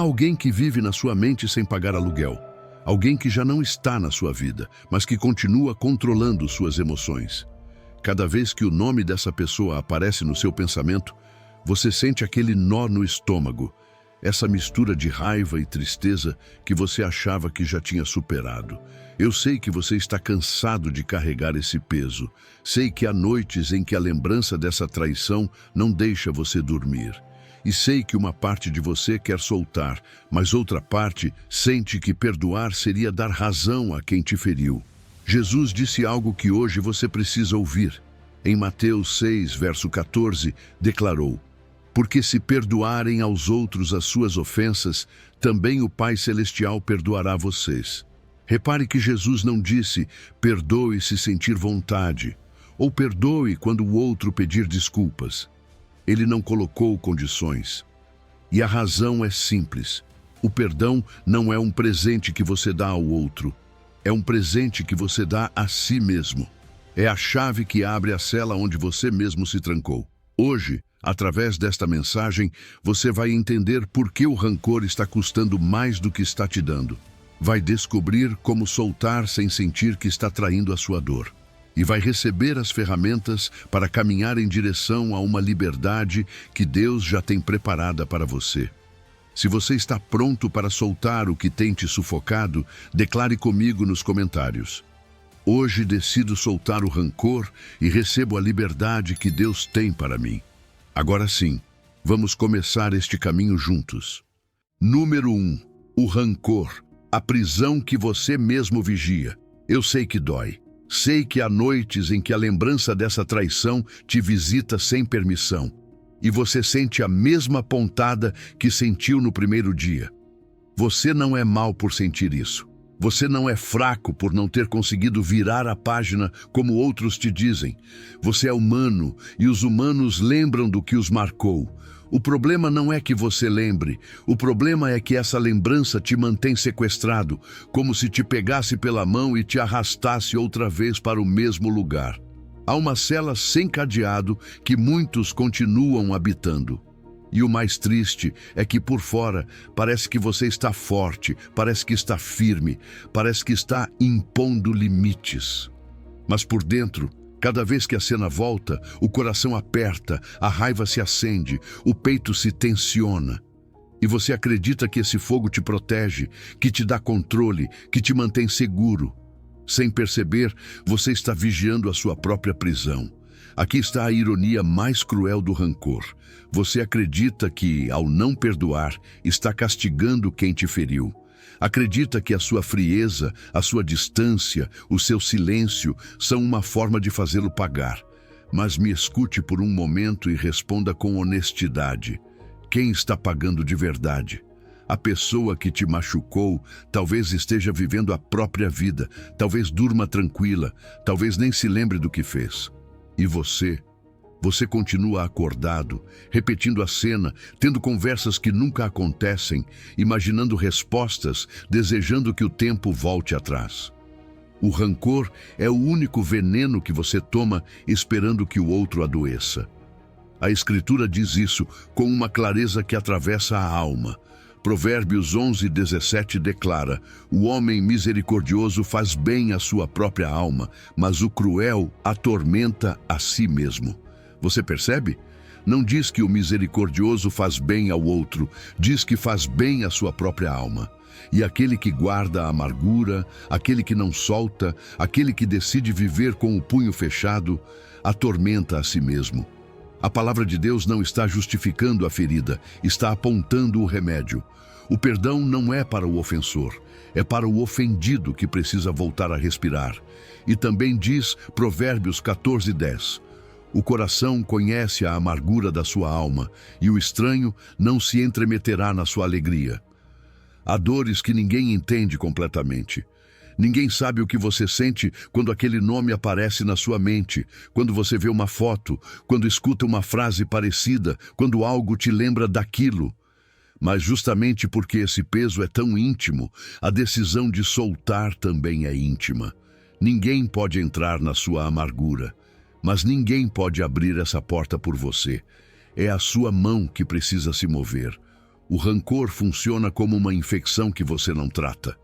alguém que vive na sua mente sem pagar aluguel. Alguém que já não está na sua vida, mas que continua controlando suas emoções. Cada vez que o nome dessa pessoa aparece no seu pensamento, você sente aquele nó no estômago, essa mistura de raiva e tristeza que você achava que já tinha superado. Eu sei que você está cansado de carregar esse peso. Sei que há noites em que a lembrança dessa traição não deixa você dormir. E sei que uma parte de você quer soltar, mas outra parte sente que perdoar seria dar razão a quem te feriu. Jesus disse algo que hoje você precisa ouvir. Em Mateus 6, verso 14, declarou: porque se perdoarem aos outros as suas ofensas, também o Pai Celestial perdoará vocês. Repare que Jesus não disse, perdoe se sentir vontade, ou perdoe quando o outro pedir desculpas. Ele não colocou condições. E a razão é simples. O perdão não é um presente que você dá ao outro. É um presente que você dá a si mesmo. É a chave que abre a cela onde você mesmo se trancou. Hoje, através desta mensagem, você vai entender por que o rancor está custando mais do que está te dando. Vai descobrir como soltar sem sentir que está traindo a sua dor. E vai receber as ferramentas para caminhar em direção a uma liberdade que Deus já tem preparada para você. Se você está pronto para soltar o que tem te sufocado, declare comigo nos comentários. Hoje decido soltar o rancor e recebo a liberdade que Deus tem para mim. Agora sim, vamos começar este caminho juntos. Número 1. O rancor, a prisão que você mesmo vigia. Eu sei que dói. Sei que há noites em que a lembrança dessa traição te visita sem permissão, e você sente a mesma pontada que sentiu no primeiro dia. Você não é mau por sentir isso. Você não é fraco por não ter conseguido virar a página como outros te dizem. Você é humano e os humanos lembram do que os marcou. O problema não é que você lembre, o problema é que essa lembrança te mantém sequestrado, como se te pegasse pela mão e te arrastasse outra vez para o mesmo lugar. Há uma cela sem cadeado que muitos continuam habitando. E o mais triste é que por fora parece que você está forte, parece que está firme, parece que está impondo limites. Mas por dentro, cada vez que a cena volta, o coração aperta, a raiva se acende, o peito se tensiona. E você acredita que esse fogo te protege, que te dá controle, que te mantém seguro. Sem perceber, você está vigiando a sua própria prisão. Aqui está a ironia mais cruel do rancor. Você acredita que, ao não perdoar, está castigando quem te feriu. Acredita que a sua frieza, a sua distância, o seu silêncio são uma forma de fazê-lo pagar. Mas me escute por um momento e responda com honestidade. Quem está pagando de verdade? A pessoa que te machucou talvez esteja vivendo a própria vida, talvez durma tranquila, talvez nem se lembre do que fez. E você? Você continua acordado, repetindo a cena, tendo conversas que nunca acontecem, imaginando respostas, desejando que o tempo volte atrás. O rancor é o único veneno que você toma esperando que o outro adoeça. A Escritura diz isso com uma clareza que atravessa a alma. Provérbios 11:17 declara: o homem misericordioso faz bem à sua própria alma, mas o cruel atormenta a si mesmo. Você percebe? Não diz que o misericordioso faz bem ao outro, diz que faz bem à sua própria alma. E aquele que guarda a amargura, aquele que não solta, aquele que decide viver com o punho fechado, atormenta a si mesmo. A palavra de Deus não está justificando a ferida, está apontando o remédio. O perdão não é para o ofensor, é para o ofendido que precisa voltar a respirar. E também diz Provérbios 14:10. O coração conhece a amargura da sua alma, e o estranho não se entremeterá na sua alegria. Há dores que ninguém entende completamente. Ninguém sabe o que você sente quando aquele nome aparece na sua mente, quando você vê uma foto, quando escuta uma frase parecida, quando algo te lembra daquilo. Mas justamente porque esse peso é tão íntimo, a decisão de soltar também é íntima. Ninguém pode entrar na sua amargura, mas ninguém pode abrir essa porta por você. É a sua mão que precisa se mover. O rancor funciona como uma infecção que você não trata.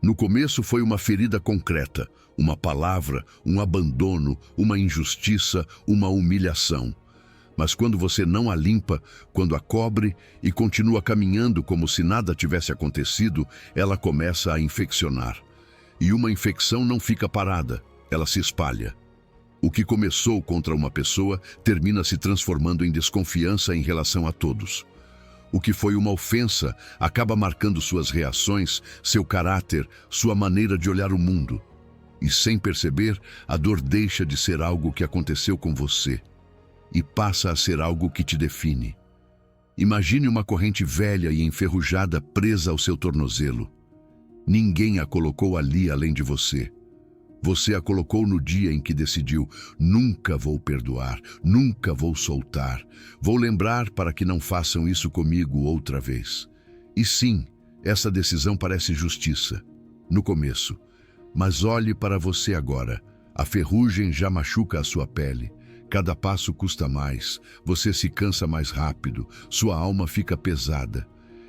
No começo foi uma ferida concreta, uma palavra, um abandono, uma injustiça, uma humilhação. Mas quando você não a limpa, quando a cobre e continua caminhando como se nada tivesse acontecido, ela começa a infeccionar. E uma infecção não fica parada, ela se espalha. O que começou contra uma pessoa termina se transformando em desconfiança em relação a todos. O que foi uma ofensa acaba marcando suas reações, seu caráter, sua maneira de olhar o mundo. E sem perceber, a dor deixa de ser algo que aconteceu com você e passa a ser algo que te define. Imagine uma corrente velha e enferrujada presa ao seu tornozelo. Ninguém a colocou ali além de você. Você a colocou no dia em que decidiu: nunca vou perdoar, nunca vou soltar. Vou lembrar para que não façam isso comigo outra vez. E sim, essa decisão parece justiça, no começo. Mas olhe para você agora. A ferrugem já machuca a sua pele. Cada passo custa mais, você se cansa mais rápido, sua alma fica pesada.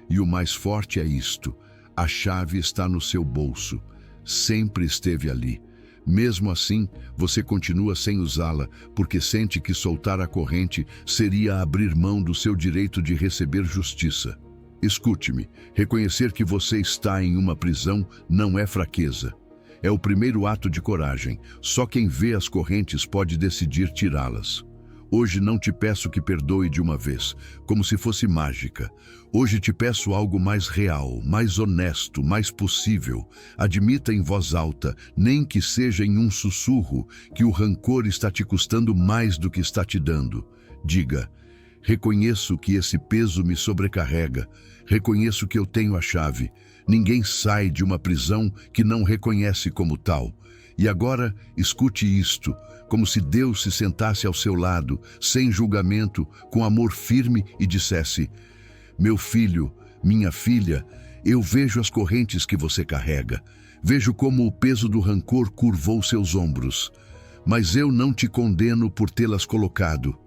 E o mais forte é isto: a chave está no seu bolso. Sempre esteve ali. Mesmo assim, você continua sem usá-la, porque sente que soltar a corrente seria abrir mão do seu direito de receber justiça. Escute-me, reconhecer que você está em uma prisão não é fraqueza. É o primeiro ato de coragem. Só quem vê as correntes pode decidir tirá-las. Hoje não te peço que perdoe de uma vez, como se fosse mágica. Hoje te peço algo mais real, mais honesto, mais possível. Admita em voz alta, nem que seja em um sussurro, que o rancor está te custando mais do que está te dando. Diga: reconheço que esse peso me sobrecarrega. Reconheço que eu tenho a chave. Ninguém sai de uma prisão que não reconhece como tal. E agora, escute isto, como se Deus se sentasse ao seu lado, sem julgamento, com amor firme e dissesse: meu filho, minha filha, eu vejo as correntes que você carrega. Vejo como o peso do rancor curvou seus ombros. Mas eu não te condeno por tê-las colocado.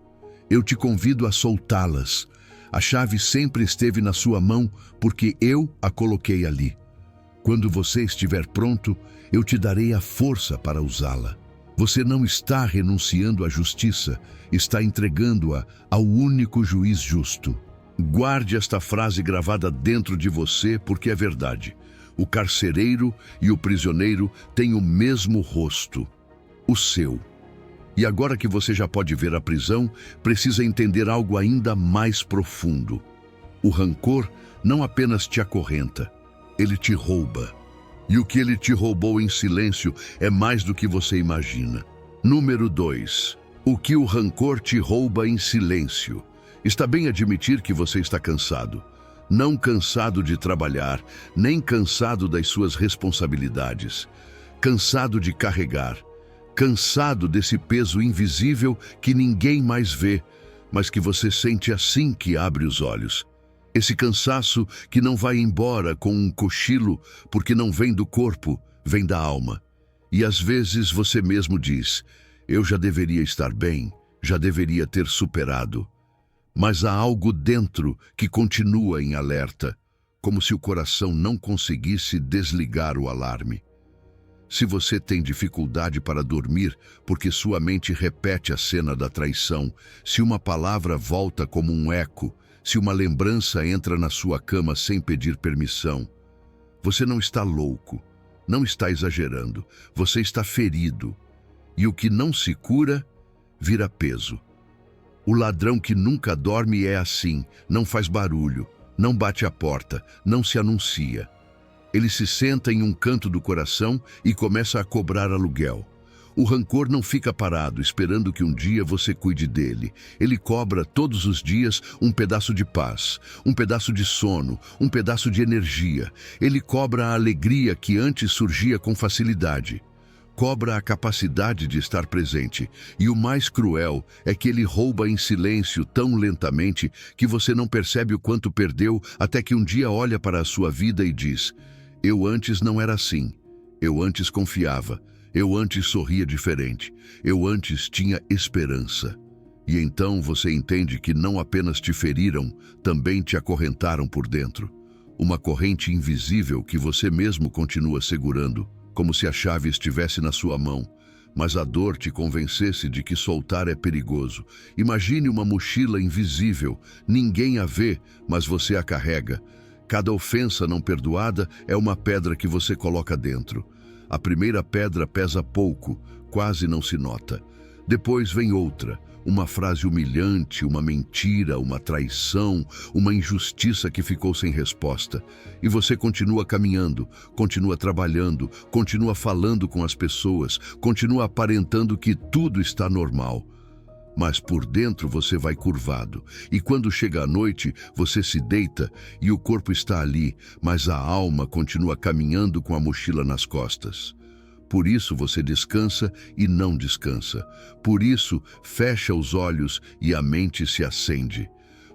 Eu te convido a soltá-las. A chave sempre esteve na sua mão porque eu a coloquei ali. Quando você estiver pronto, eu te darei a força para usá-la. Você não está renunciando à justiça, está entregando-a ao único juiz justo. Guarde esta frase gravada dentro de você porque é verdade. O carcereiro e o prisioneiro têm o mesmo rosto, o seu. E agora que você já pode ver a prisão, precisa entender algo ainda mais profundo. O rancor não apenas te acorrenta, ele te rouba. E o que ele te roubou em silêncio é mais do que você imagina. Número 2. O que o rancor te rouba em silêncio. Está bem admitir que você está cansado. Não cansado de trabalhar, nem cansado das suas responsabilidades. Cansado de carregar. Cansado desse peso invisível que ninguém mais vê, mas que você sente assim que abre os olhos. Esse cansaço que não vai embora com um cochilo, porque não vem do corpo, vem da alma. E às vezes você mesmo diz: eu já deveria estar bem, já deveria ter superado. Mas há algo dentro que continua em alerta, como se o coração não conseguisse desligar o alarme. Se você tem dificuldade para dormir porque sua mente repete a cena da traição, se uma palavra volta como um eco, se uma lembrança entra na sua cama sem pedir permissão, você não está louco, não está exagerando, você está ferido. E o que não se cura, vira peso. O ladrão que nunca dorme é assim, não faz barulho, não bate a porta, não se anuncia. Ele se senta em um canto do coração e começa a cobrar aluguel. O rancor não fica parado, esperando que um dia você cuide dele. Ele cobra todos os dias um pedaço de paz, um pedaço de sono, um pedaço de energia. Ele cobra a alegria que antes surgia com facilidade. Cobra a capacidade de estar presente. E o mais cruel é que ele rouba em silêncio tão lentamente que você não percebe o quanto perdeu até que um dia olha para a sua vida e diz: eu antes não era assim. Eu antes confiava. Eu antes sorria diferente. Eu antes tinha esperança. E então você entende que não apenas te feriram, também te acorrentaram por dentro. Uma corrente invisível que você mesmo continua segurando, como se a chave estivesse na sua mão, mas a dor te convencesse de que soltar é perigoso. Imagine uma mochila invisível, ninguém a vê, mas você a carrega. Cada ofensa não perdoada é uma pedra que você coloca dentro. A primeira pedra pesa pouco, quase não se nota. Depois vem outra, uma frase humilhante, uma mentira, uma traição, uma injustiça que ficou sem resposta. E você continua caminhando, continua trabalhando, continua falando com as pessoas, continua aparentando que tudo está normal. Mas por dentro você vai curvado, e quando chega a noite, você se deita e o corpo está ali, mas a alma continua caminhando com a mochila nas costas. Por isso você descansa e não descansa. Por isso fecha os olhos e a mente se acende.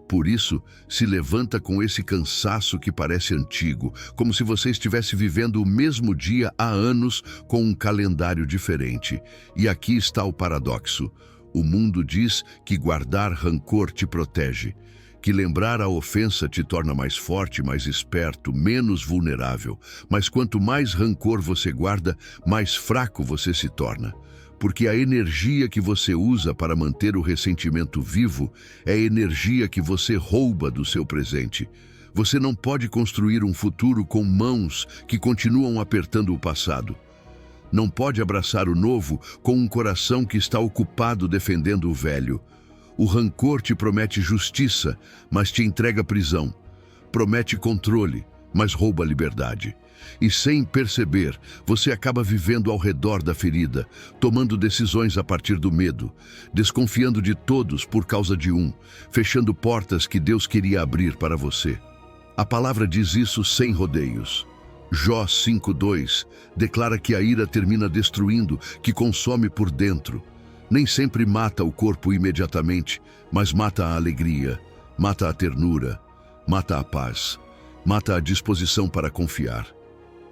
Por isso se levanta com esse cansaço que parece antigo, como se você estivesse vivendo o mesmo dia há anos com um calendário diferente. E aqui está o paradoxo. O mundo diz que guardar rancor te protege, que lembrar a ofensa te torna mais forte, mais esperto, menos vulnerável. Mas quanto mais rancor você guarda, mais fraco você se torna. Porque a energia que você usa para manter o ressentimento vivo é a energia que você rouba do seu presente. Você não pode construir um futuro com mãos que continuam apertando o passado. Não pode abraçar o novo com um coração que está ocupado defendendo o velho. O rancor te promete justiça, mas te entrega prisão. Promete controle, mas rouba liberdade. E sem perceber, você acaba vivendo ao redor da ferida, tomando decisões a partir do medo, desconfiando de todos por causa de um, fechando portas que Deus queria abrir para você. A palavra diz isso sem rodeios. Jó 5:2 declara que a ira termina destruindo, que consome por dentro. Nem sempre mata o corpo imediatamente, mas mata a alegria, mata a ternura, mata a paz, mata a disposição para confiar.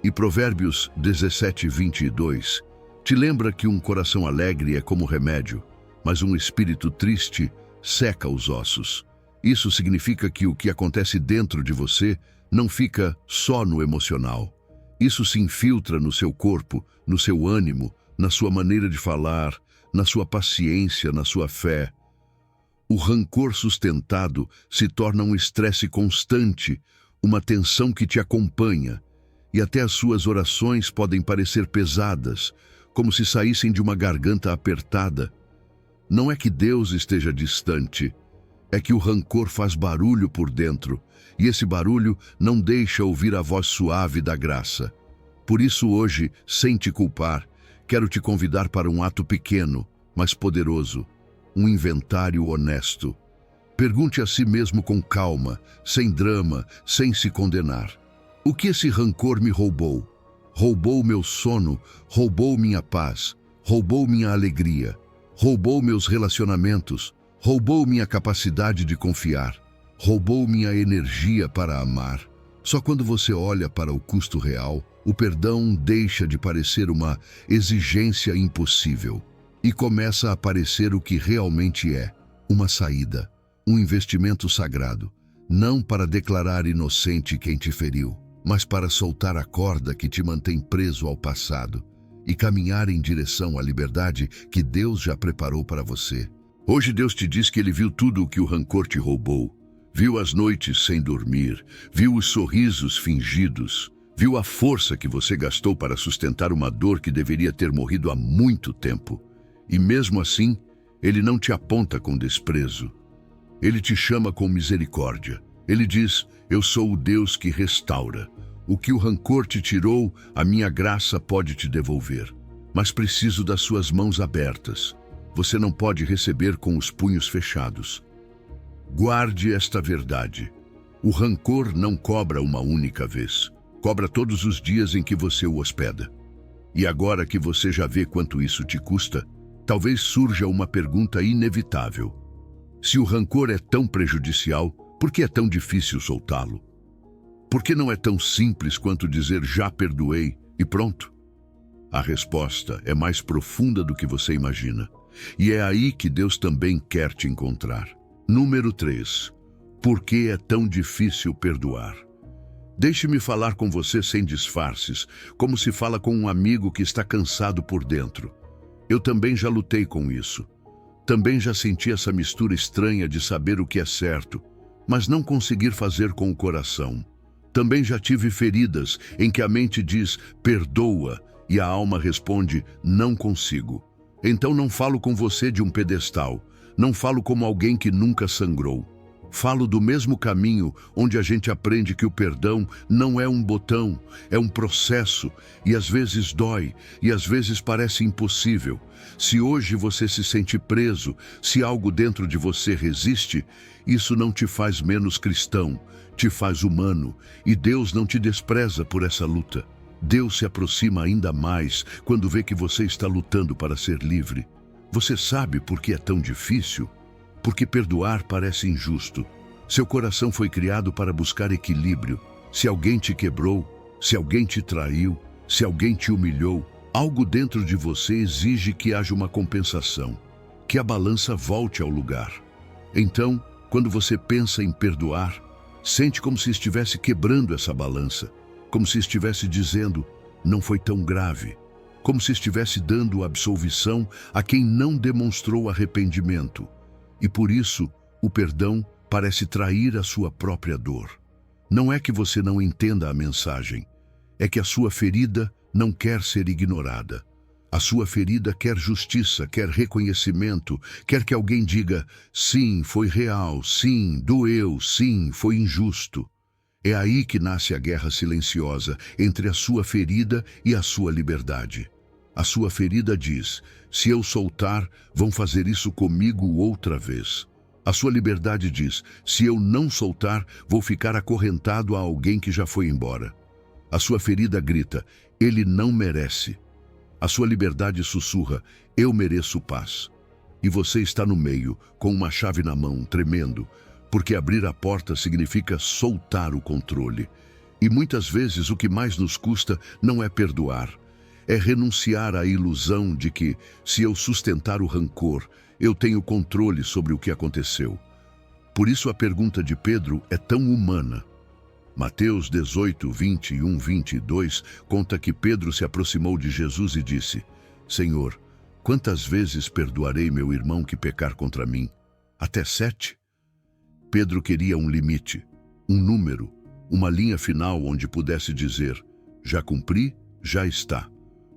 E Provérbios 17:22 te lembra que um coração alegre é como remédio, mas um espírito triste seca os ossos. Isso significa que o que acontece dentro de você não fica só no emocional. Isso se infiltra no seu corpo, no seu ânimo, na sua maneira de falar, na sua paciência, na sua fé. O rancor sustentado se torna um estresse constante, uma tensão que te acompanha, e até as suas orações podem parecer pesadas, como se saíssem de uma garganta apertada. Não é que Deus esteja distante, é que o rancor faz barulho por dentro, e esse barulho não deixa ouvir a voz suave da graça. Por isso hoje, sem te culpar, quero te convidar para um ato pequeno, mas poderoso, um inventário honesto. Pergunte a si mesmo com calma, sem drama, sem se condenar. O que esse rancor me roubou? Roubou meu sono, roubou minha paz, roubou minha alegria, roubou meus relacionamentos, roubou minha capacidade de confiar, roubou minha energia para amar. Só quando você olha para o custo real, o perdão deixa de parecer uma exigência impossível e começa a parecer o que realmente é, uma saída, um investimento sagrado, não para declarar inocente quem te feriu, mas para soltar a corda que te mantém preso ao passado e caminhar em direção à liberdade que Deus já preparou para você. Hoje Deus te diz que Ele viu tudo o que o rancor te roubou. Viu as noites sem dormir, viu os sorrisos fingidos, viu a força que você gastou para sustentar uma dor que deveria ter morrido há muito tempo. E mesmo assim, Ele não te aponta com desprezo. Ele te chama com misericórdia. Ele diz: eu sou o Deus que restaura. O que o rancor te tirou, a minha graça pode te devolver. Mas preciso das suas mãos abertas. Você não pode receber com os punhos fechados. Guarde esta verdade. O rancor não cobra uma única vez. Cobra todos os dias em que você o hospeda. E agora que você já vê quanto isso te custa, talvez surja uma pergunta inevitável. Se o rancor é tão prejudicial, por que é tão difícil soltá-lo? Por que não é tão simples quanto dizer já perdoei e pronto? A resposta é mais profunda do que você imagina. E é aí que Deus também quer te encontrar. Número 3. Por que é tão difícil perdoar? Deixe-me falar com você sem disfarces, como se fala com um amigo que está cansado por dentro. Eu também já lutei com isso. Também já senti essa mistura estranha de saber o que é certo, mas não conseguir fazer com o coração. Também já tive feridas em que a mente diz, perdoa, e a alma responde, não consigo. Então não falo com você de um pedestal, não falo como alguém que nunca sangrou. Falo do mesmo caminho onde a gente aprende que o perdão não é um botão, é um processo, e às vezes dói, e às vezes parece impossível. Se hoje você se sente preso, se algo dentro de você resiste, isso não te faz menos cristão, te faz humano, e Deus não te despreza por essa luta. Deus se aproxima ainda mais quando vê que você está lutando para ser livre. Você sabe por que é tão difícil? Porque perdoar parece injusto. Seu coração foi criado para buscar equilíbrio. Se alguém te quebrou, se alguém te traiu, se alguém te humilhou, algo dentro de você exige que haja uma compensação, que a balança volte ao lugar. Então, quando você pensa em perdoar, sente como se estivesse quebrando essa balança, como se estivesse dizendo, não foi tão grave, como se estivesse dando absolvição a quem não demonstrou arrependimento. E por isso, o perdão parece trair a sua própria dor. Não é que você não entenda a mensagem, é que a sua ferida não quer ser ignorada. A sua ferida quer justiça, quer reconhecimento, quer que alguém diga, sim, foi real, sim, doeu, sim, foi injusto. É aí que nasce a guerra silenciosa entre a sua ferida e a sua liberdade. A sua ferida diz, se eu soltar, vão fazer isso comigo outra vez. A sua liberdade diz, se eu não soltar, vou ficar acorrentado a alguém que já foi embora. A sua ferida grita, ele não merece. A sua liberdade sussurra, eu mereço paz. E você está no meio, com uma chave na mão, tremendo, porque abrir a porta significa soltar o controle. E muitas vezes o que mais nos custa não é perdoar, é renunciar à ilusão de que, se eu sustentar o rancor, eu tenho controle sobre o que aconteceu. Por isso a pergunta de Pedro é tão humana. Mateus 18, 21, 22 conta que Pedro se aproximou de Jesus e disse, Senhor, quantas vezes perdoarei meu irmão que pecar contra mim? Até 7? Pedro queria um limite, um número, uma linha final onde pudesse dizer, já cumpri, já está.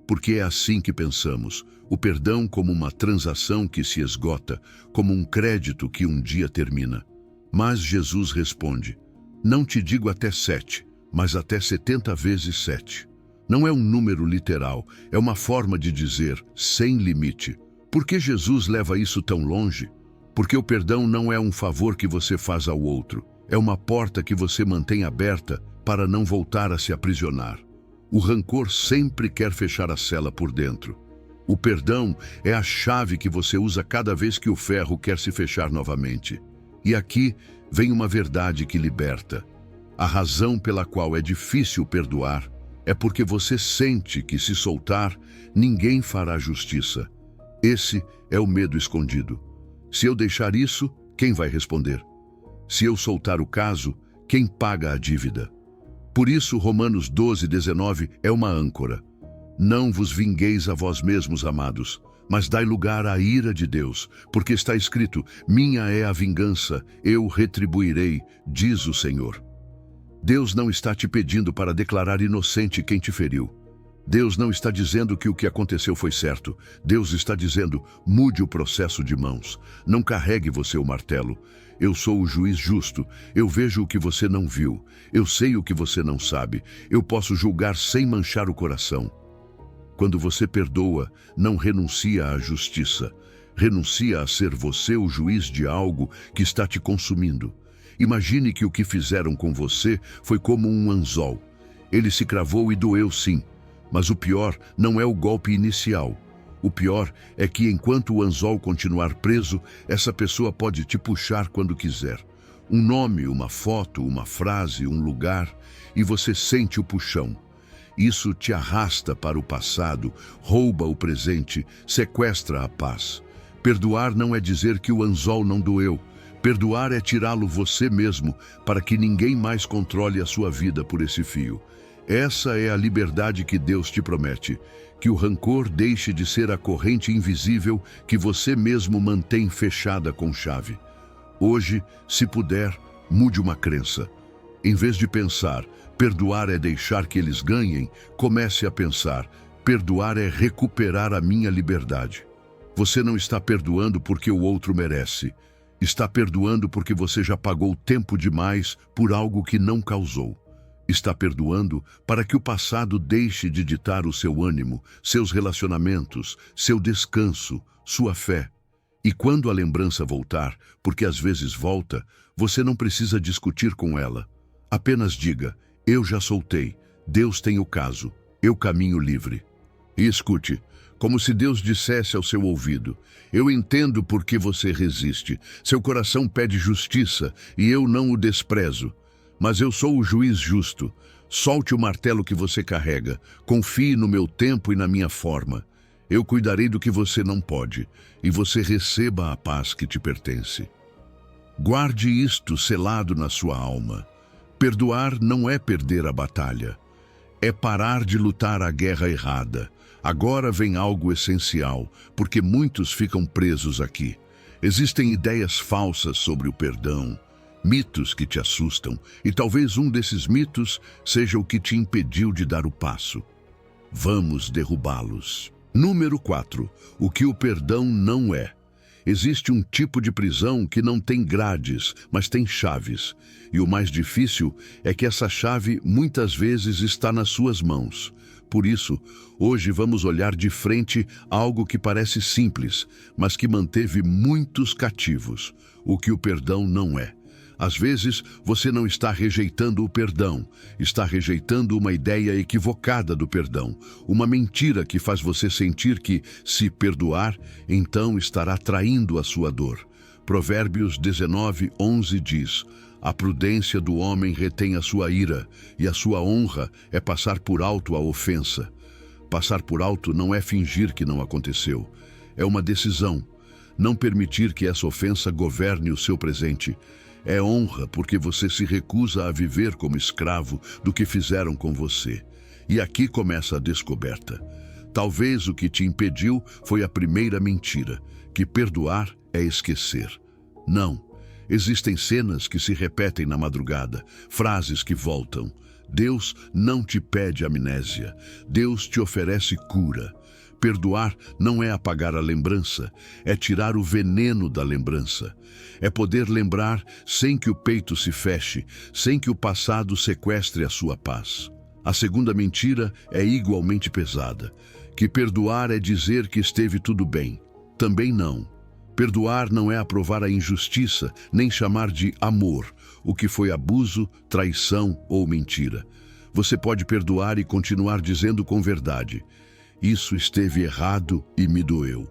Porque é assim que pensamos, o perdão como uma transação que se esgota, como um crédito que um dia termina. Mas Jesus responde, não te digo até 7, mas até 70 vezes 7. Não é um número literal, é uma forma de dizer, sem limite. Por que Jesus leva isso tão longe? Porque o perdão não é um favor que você faz ao outro, é uma porta que você mantém aberta para não voltar a se aprisionar. O rancor sempre quer fechar a cela por dentro. O perdão é a chave que você usa cada vez que o ferro quer se fechar novamente. E aqui vem uma verdade que liberta. A razão pela qual é difícil perdoar é porque você sente que, se soltar, ninguém fará justiça. Esse é o medo escondido. Se eu deixar isso, quem vai responder? Se eu soltar o caso, quem paga a dívida? Por isso, Romanos 12, 19 é uma âncora. Não vos vingueis a vós mesmos, amados, mas dai lugar à ira de Deus, porque está escrito, minha é a vingança, eu retribuirei, diz o Senhor. Deus não está te pedindo para declarar inocente quem te feriu. Deus não está dizendo que o que aconteceu foi certo. Deus está dizendo, mude o processo de mãos. Não carregue você o martelo. Eu sou o juiz justo. Eu vejo o que você não viu. Eu sei o que você não sabe. Eu posso julgar sem manchar o coração. Quando você perdoa, não renuncia à justiça. Renuncia a ser você o juiz de algo que está te consumindo. Imagine que o que fizeram com você foi como um anzol. Ele se cravou e doeu sim. Mas o pior não é o golpe inicial. O pior é que enquanto o anzol continuar preso, essa pessoa pode te puxar quando quiser. Um nome, uma foto, uma frase, um lugar, e você sente o puxão. Isso te arrasta para o passado, rouba o presente, sequestra a paz. Perdoar não é dizer que o anzol não doeu. Perdoar é tirá-lo você mesmo, para que ninguém mais controle a sua vida por esse fio. Essa é a liberdade que Deus te promete, que o rancor deixe de ser a corrente invisível que você mesmo mantém fechada com chave. Hoje, se puder, mude uma crença. Em vez de pensar, perdoar é deixar que eles ganhem, comece a pensar, perdoar é recuperar a minha liberdade. Você não está perdoando porque o outro merece. Está perdoando porque você já pagou tempo demais por algo que não causou. Está perdoando para que o passado deixe de ditar o seu ânimo, seus relacionamentos, seu descanso, sua fé. E quando a lembrança voltar, porque às vezes volta, você não precisa discutir com ela. Apenas diga, eu já soltei, Deus tem o caso, eu caminho livre. E escute, como se Deus dissesse ao seu ouvido, eu entendo por que você resiste, seu coração pede justiça e eu não o desprezo. Mas eu sou o juiz justo. Solte o martelo que você carrega. Confie no meu tempo e na minha forma. Eu cuidarei do que você não pode, e você receba a paz que te pertence. Guarde isto selado na sua alma. Perdoar não é perder a batalha. É parar de lutar a guerra errada. Agora vem algo essencial, porque muitos ficam presos aqui. Existem ideias falsas sobre o perdão, mitos que te assustam, e talvez um desses mitos seja o que te impediu de dar o passo. Vamos derrubá-los. Número 4. O que o perdão não é. Existe um tipo de prisão que não tem grades, mas tem chaves. E o mais difícil é que essa chave muitas vezes está nas suas mãos. Por isso, hoje vamos olhar de frente algo que parece simples, mas que manteve muitos cativos. O que o perdão não é. Às vezes, você não está rejeitando o perdão, está rejeitando uma ideia equivocada do perdão, uma mentira que faz você sentir que, se perdoar, então estará traindo a sua dor. Provérbios 19:11 diz, a prudência do homem retém a sua ira, e a sua honra é passar por alto a ofensa. Passar por alto não é fingir que não aconteceu, é uma decisão. Não permitir que essa ofensa governe o seu presente. É honra porque você se recusa a viver como escravo do que fizeram com você. E aqui começa a descoberta. Talvez o que te impediu foi a primeira mentira, que perdoar é esquecer. Não. Existem cenas que se repetem na madrugada, frases que voltam. Deus não te pede amnésia. Deus te oferece cura. Perdoar não é apagar a lembrança, é tirar o veneno da lembrança. É poder lembrar sem que o peito se feche, sem que o passado sequestre a sua paz. A segunda mentira é igualmente pesada, que perdoar é dizer que esteve tudo bem. Também não. Perdoar não é aprovar a injustiça, nem chamar de amor o que foi abuso, traição ou mentira. Você pode perdoar e continuar dizendo com verdade, isso esteve errado e me doeu.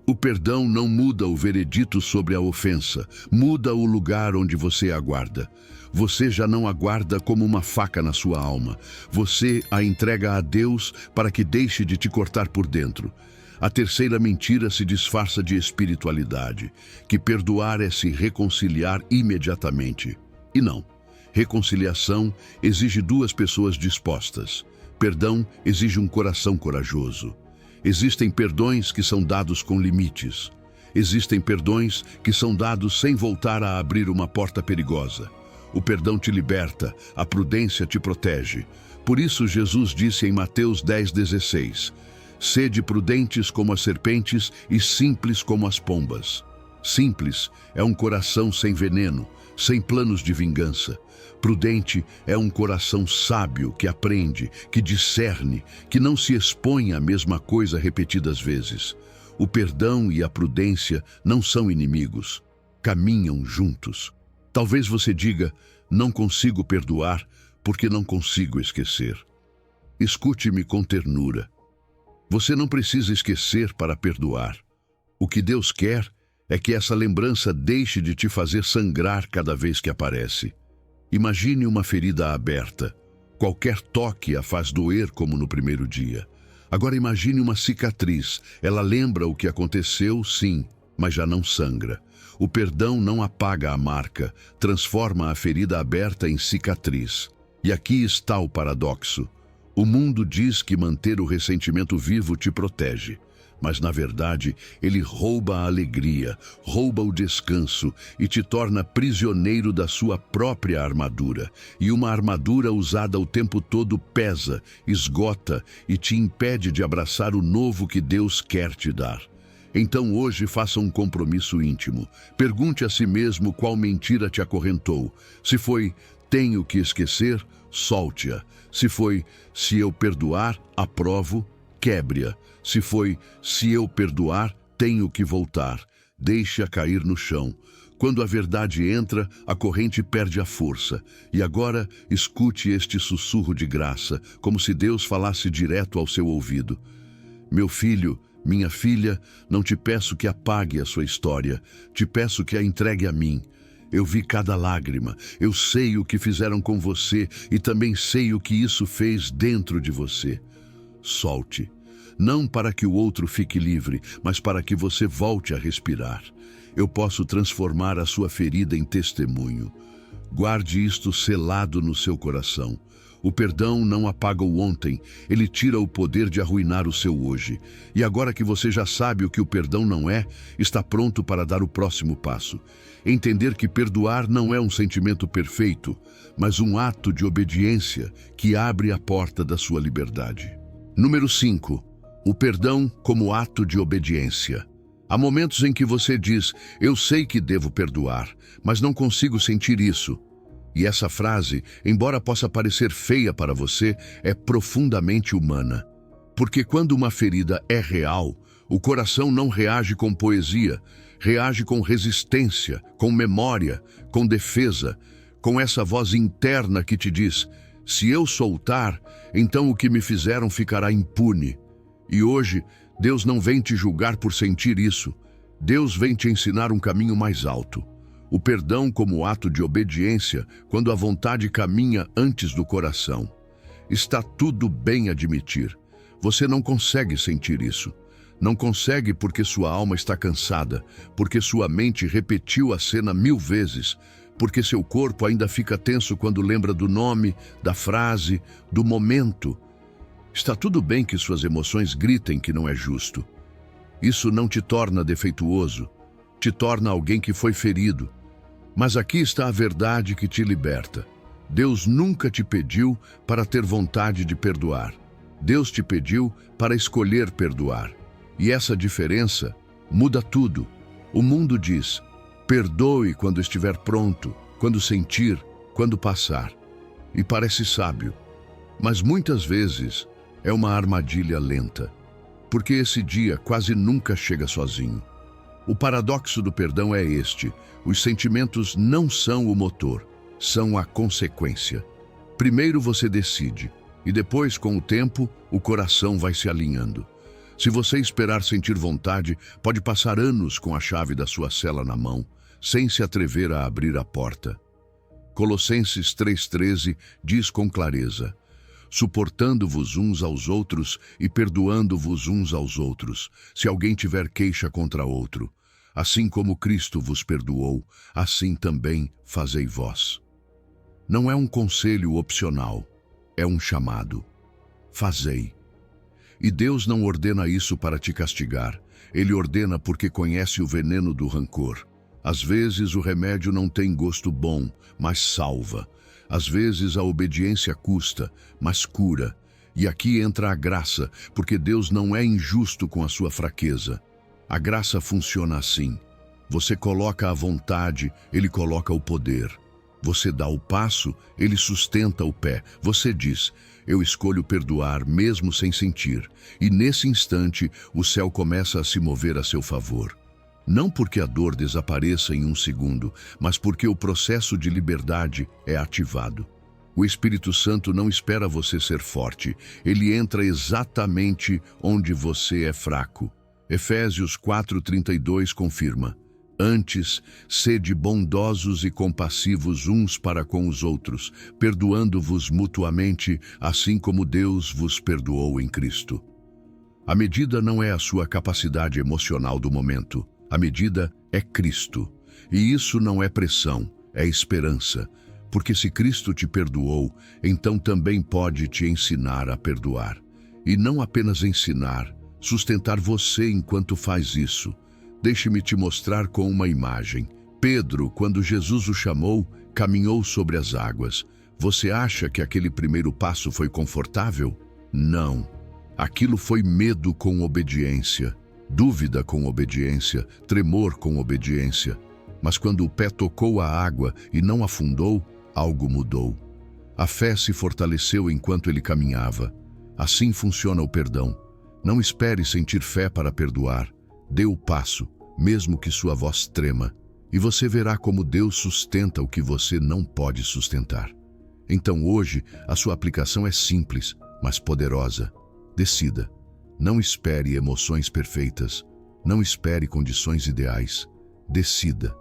O perdão não muda o veredito sobre a ofensa, muda o lugar onde você aguarda. Você já não aguarda como uma faca na sua alma. Você a entrega a Deus para que deixe de te cortar por dentro. A terceira mentira se disfarça de espiritualidade, que perdoar é se reconciliar imediatamente. E não, reconciliação exige duas pessoas dispostas. Perdão exige um coração corajoso. Existem perdões que são dados com limites. Existem perdões que são dados sem voltar a abrir uma porta perigosa. O perdão te liberta, a prudência te protege. Por isso Jesus disse em Mateus 10:16, sede prudentes como as serpentes e simples como as pombas. Simples é um coração sem veneno, sem planos de vingança. Prudente é um coração sábio que aprende, que discerne, que não se expõe à mesma coisa repetidas vezes. O perdão e a prudência não são inimigos, caminham juntos. Talvez você diga, não consigo perdoar porque não consigo esquecer. Escute-me com ternura. Você não precisa esquecer para perdoar. O que Deus quer é que essa lembrança deixe de te fazer sangrar cada vez que aparece. Imagine uma ferida aberta. Qualquer toque a faz doer como no primeiro dia. Agora imagine uma cicatriz. Ela lembra o que aconteceu, sim, mas já não sangra. O perdão não apaga a marca, transforma a ferida aberta em cicatriz. E aqui está o paradoxo. O mundo diz que manter o ressentimento vivo te protege, mas na verdade ele rouba a alegria, rouba o descanso e te torna prisioneiro da sua própria armadura. E uma armadura usada o tempo todo pesa, esgota e te impede de abraçar o novo que Deus quer te dar. Então hoje faça um compromisso íntimo. Pergunte a si mesmo qual mentira te acorrentou. Se foi, tenho que esquecer, solte-a. Se foi, se eu perdoar, aprovo, quebre-a. Se foi, se eu perdoar, tenho que voltar. Deixe-a cair no chão. Quando a verdade entra, a corrente perde a força. E agora, escute este sussurro de graça, como se Deus falasse direto ao seu ouvido. Meu filho, minha filha, não te peço que apague a sua história, te peço que a entregue a mim. Eu vi cada lágrima, eu sei o que fizeram com você e também sei o que isso fez dentro de você. Solte, não para que o outro fique livre, mas para que você volte a respirar. Eu posso transformar a sua ferida em testemunho. Guarde isto selado no seu coração. O perdão não apaga o ontem, ele tira o poder de arruinar o seu hoje. E agora que você já sabe o que o perdão não é, está pronto para dar o próximo passo. Entender que perdoar não é um sentimento perfeito, mas um ato de obediência que abre a porta da sua liberdade. Número 5. O perdão como ato de obediência. Há momentos em que você diz, eu sei que devo perdoar, mas não consigo sentir isso. E essa frase, embora possa parecer feia para você, é profundamente humana. Porque quando uma ferida é real, o coração não reage com poesia, reage com resistência, com memória, com defesa, com essa voz interna que te diz, se eu soltar, então o que me fizeram ficará impune. E hoje, Deus não vem te julgar por sentir isso. Deus vem te ensinar um caminho mais alto. O perdão como ato de obediência, quando a vontade caminha antes do coração. Está tudo bem admitir. Você não consegue sentir isso. Não consegue porque sua alma está cansada, porque sua mente repetiu a cena 1000 vezes, porque seu corpo ainda fica tenso quando lembra do nome, da frase, do momento. Está tudo bem que suas emoções gritem que não é justo. Isso não te torna defeituoso, te torna alguém que foi ferido. Mas aqui está a verdade que te liberta. Deus nunca te pediu para ter vontade de perdoar. Deus te pediu para escolher perdoar. E essa diferença muda tudo. O mundo diz, perdoe quando estiver pronto, quando sentir, quando passar. E parece sábio, mas muitas vezes é uma armadilha lenta, porque esse dia quase nunca chega sozinho. O paradoxo do perdão é este: os sentimentos não são o motor, são a consequência. Primeiro você decide, e depois, com o tempo, o coração vai se alinhando. Se você esperar sentir vontade, pode passar anos com a chave da sua cela na mão, sem se atrever a abrir a porta. Colossenses 3,13 diz com clareza, suportando-vos uns aos outros e perdoando-vos uns aos outros, se alguém tiver queixa contra outro. Assim como Cristo vos perdoou, assim também fazei vós. Não é um conselho opcional, é um chamado. Fazei. E Deus não ordena isso para te castigar, Ele ordena porque conhece o veneno do rancor. Às vezes o remédio não tem gosto bom, mas salva. Às vezes a obediência custa, mas cura. E aqui entra a graça, porque Deus não é injusto com a sua fraqueza. A graça funciona assim. Você coloca a vontade, Ele coloca o poder. Você dá o passo, Ele sustenta o pé. Você diz, eu escolho perdoar mesmo sem sentir. E nesse instante, o céu começa a se mover a seu favor. Não porque a dor desapareça em um segundo, mas porque o processo de liberdade é ativado. O Espírito Santo não espera você ser forte, ele entra exatamente onde você é fraco. Efésios 4,32 confirma: antes, sede bondosos e compassivos uns para com os outros, perdoando-vos mutuamente, assim como Deus vos perdoou em Cristo. A medida não é a sua capacidade emocional do momento. A medida é Cristo. E isso não é pressão, é esperança. Porque se Cristo te perdoou, então também pode te ensinar a perdoar. E não apenas ensinar, sustentar você enquanto faz isso. Deixe-me te mostrar com uma imagem. Pedro, quando Jesus o chamou, caminhou sobre as águas. Você acha que aquele primeiro passo foi confortável? Não. Aquilo foi medo com obediência, dúvida com obediência, tremor com obediência. Mas quando o pé tocou a água e não afundou, algo mudou. A fé se fortaleceu enquanto ele caminhava. Assim funciona o perdão. Não espere sentir fé para perdoar. Dê o passo, mesmo que sua voz trema, e você verá como Deus sustenta o que você não pode sustentar. Então hoje, a sua aplicação é simples, mas poderosa. Decida. Não espere emoções perfeitas. Não espere condições ideais. Decida.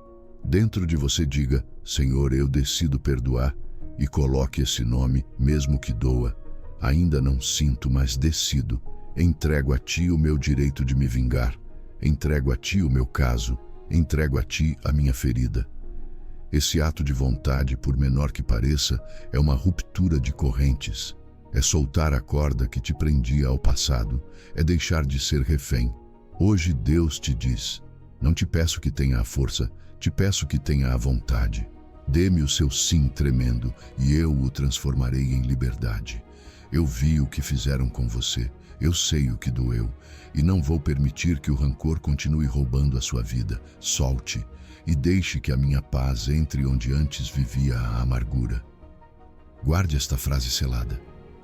Dentro de você diga, Senhor, eu decido perdoar, e coloque esse nome, mesmo que doa. Ainda não sinto, mas decido. Entrego a Ti o meu direito de me vingar. Entrego a Ti o meu caso. Entrego a Ti a minha ferida. Esse ato de vontade, por menor que pareça, é uma ruptura de correntes. É soltar a corda que te prendia ao passado. É deixar de ser refém. Hoje Deus te diz, não te peço que tenha a força, te peço que tenha a vontade. Dê-me o seu sim tremendo, e eu o transformarei em liberdade. Eu vi o que fizeram com você, eu sei o que doeu, e não vou permitir que o rancor continue roubando a sua vida. Solte, e deixe que a minha paz entre onde antes vivia a amargura. Guarde esta frase selada.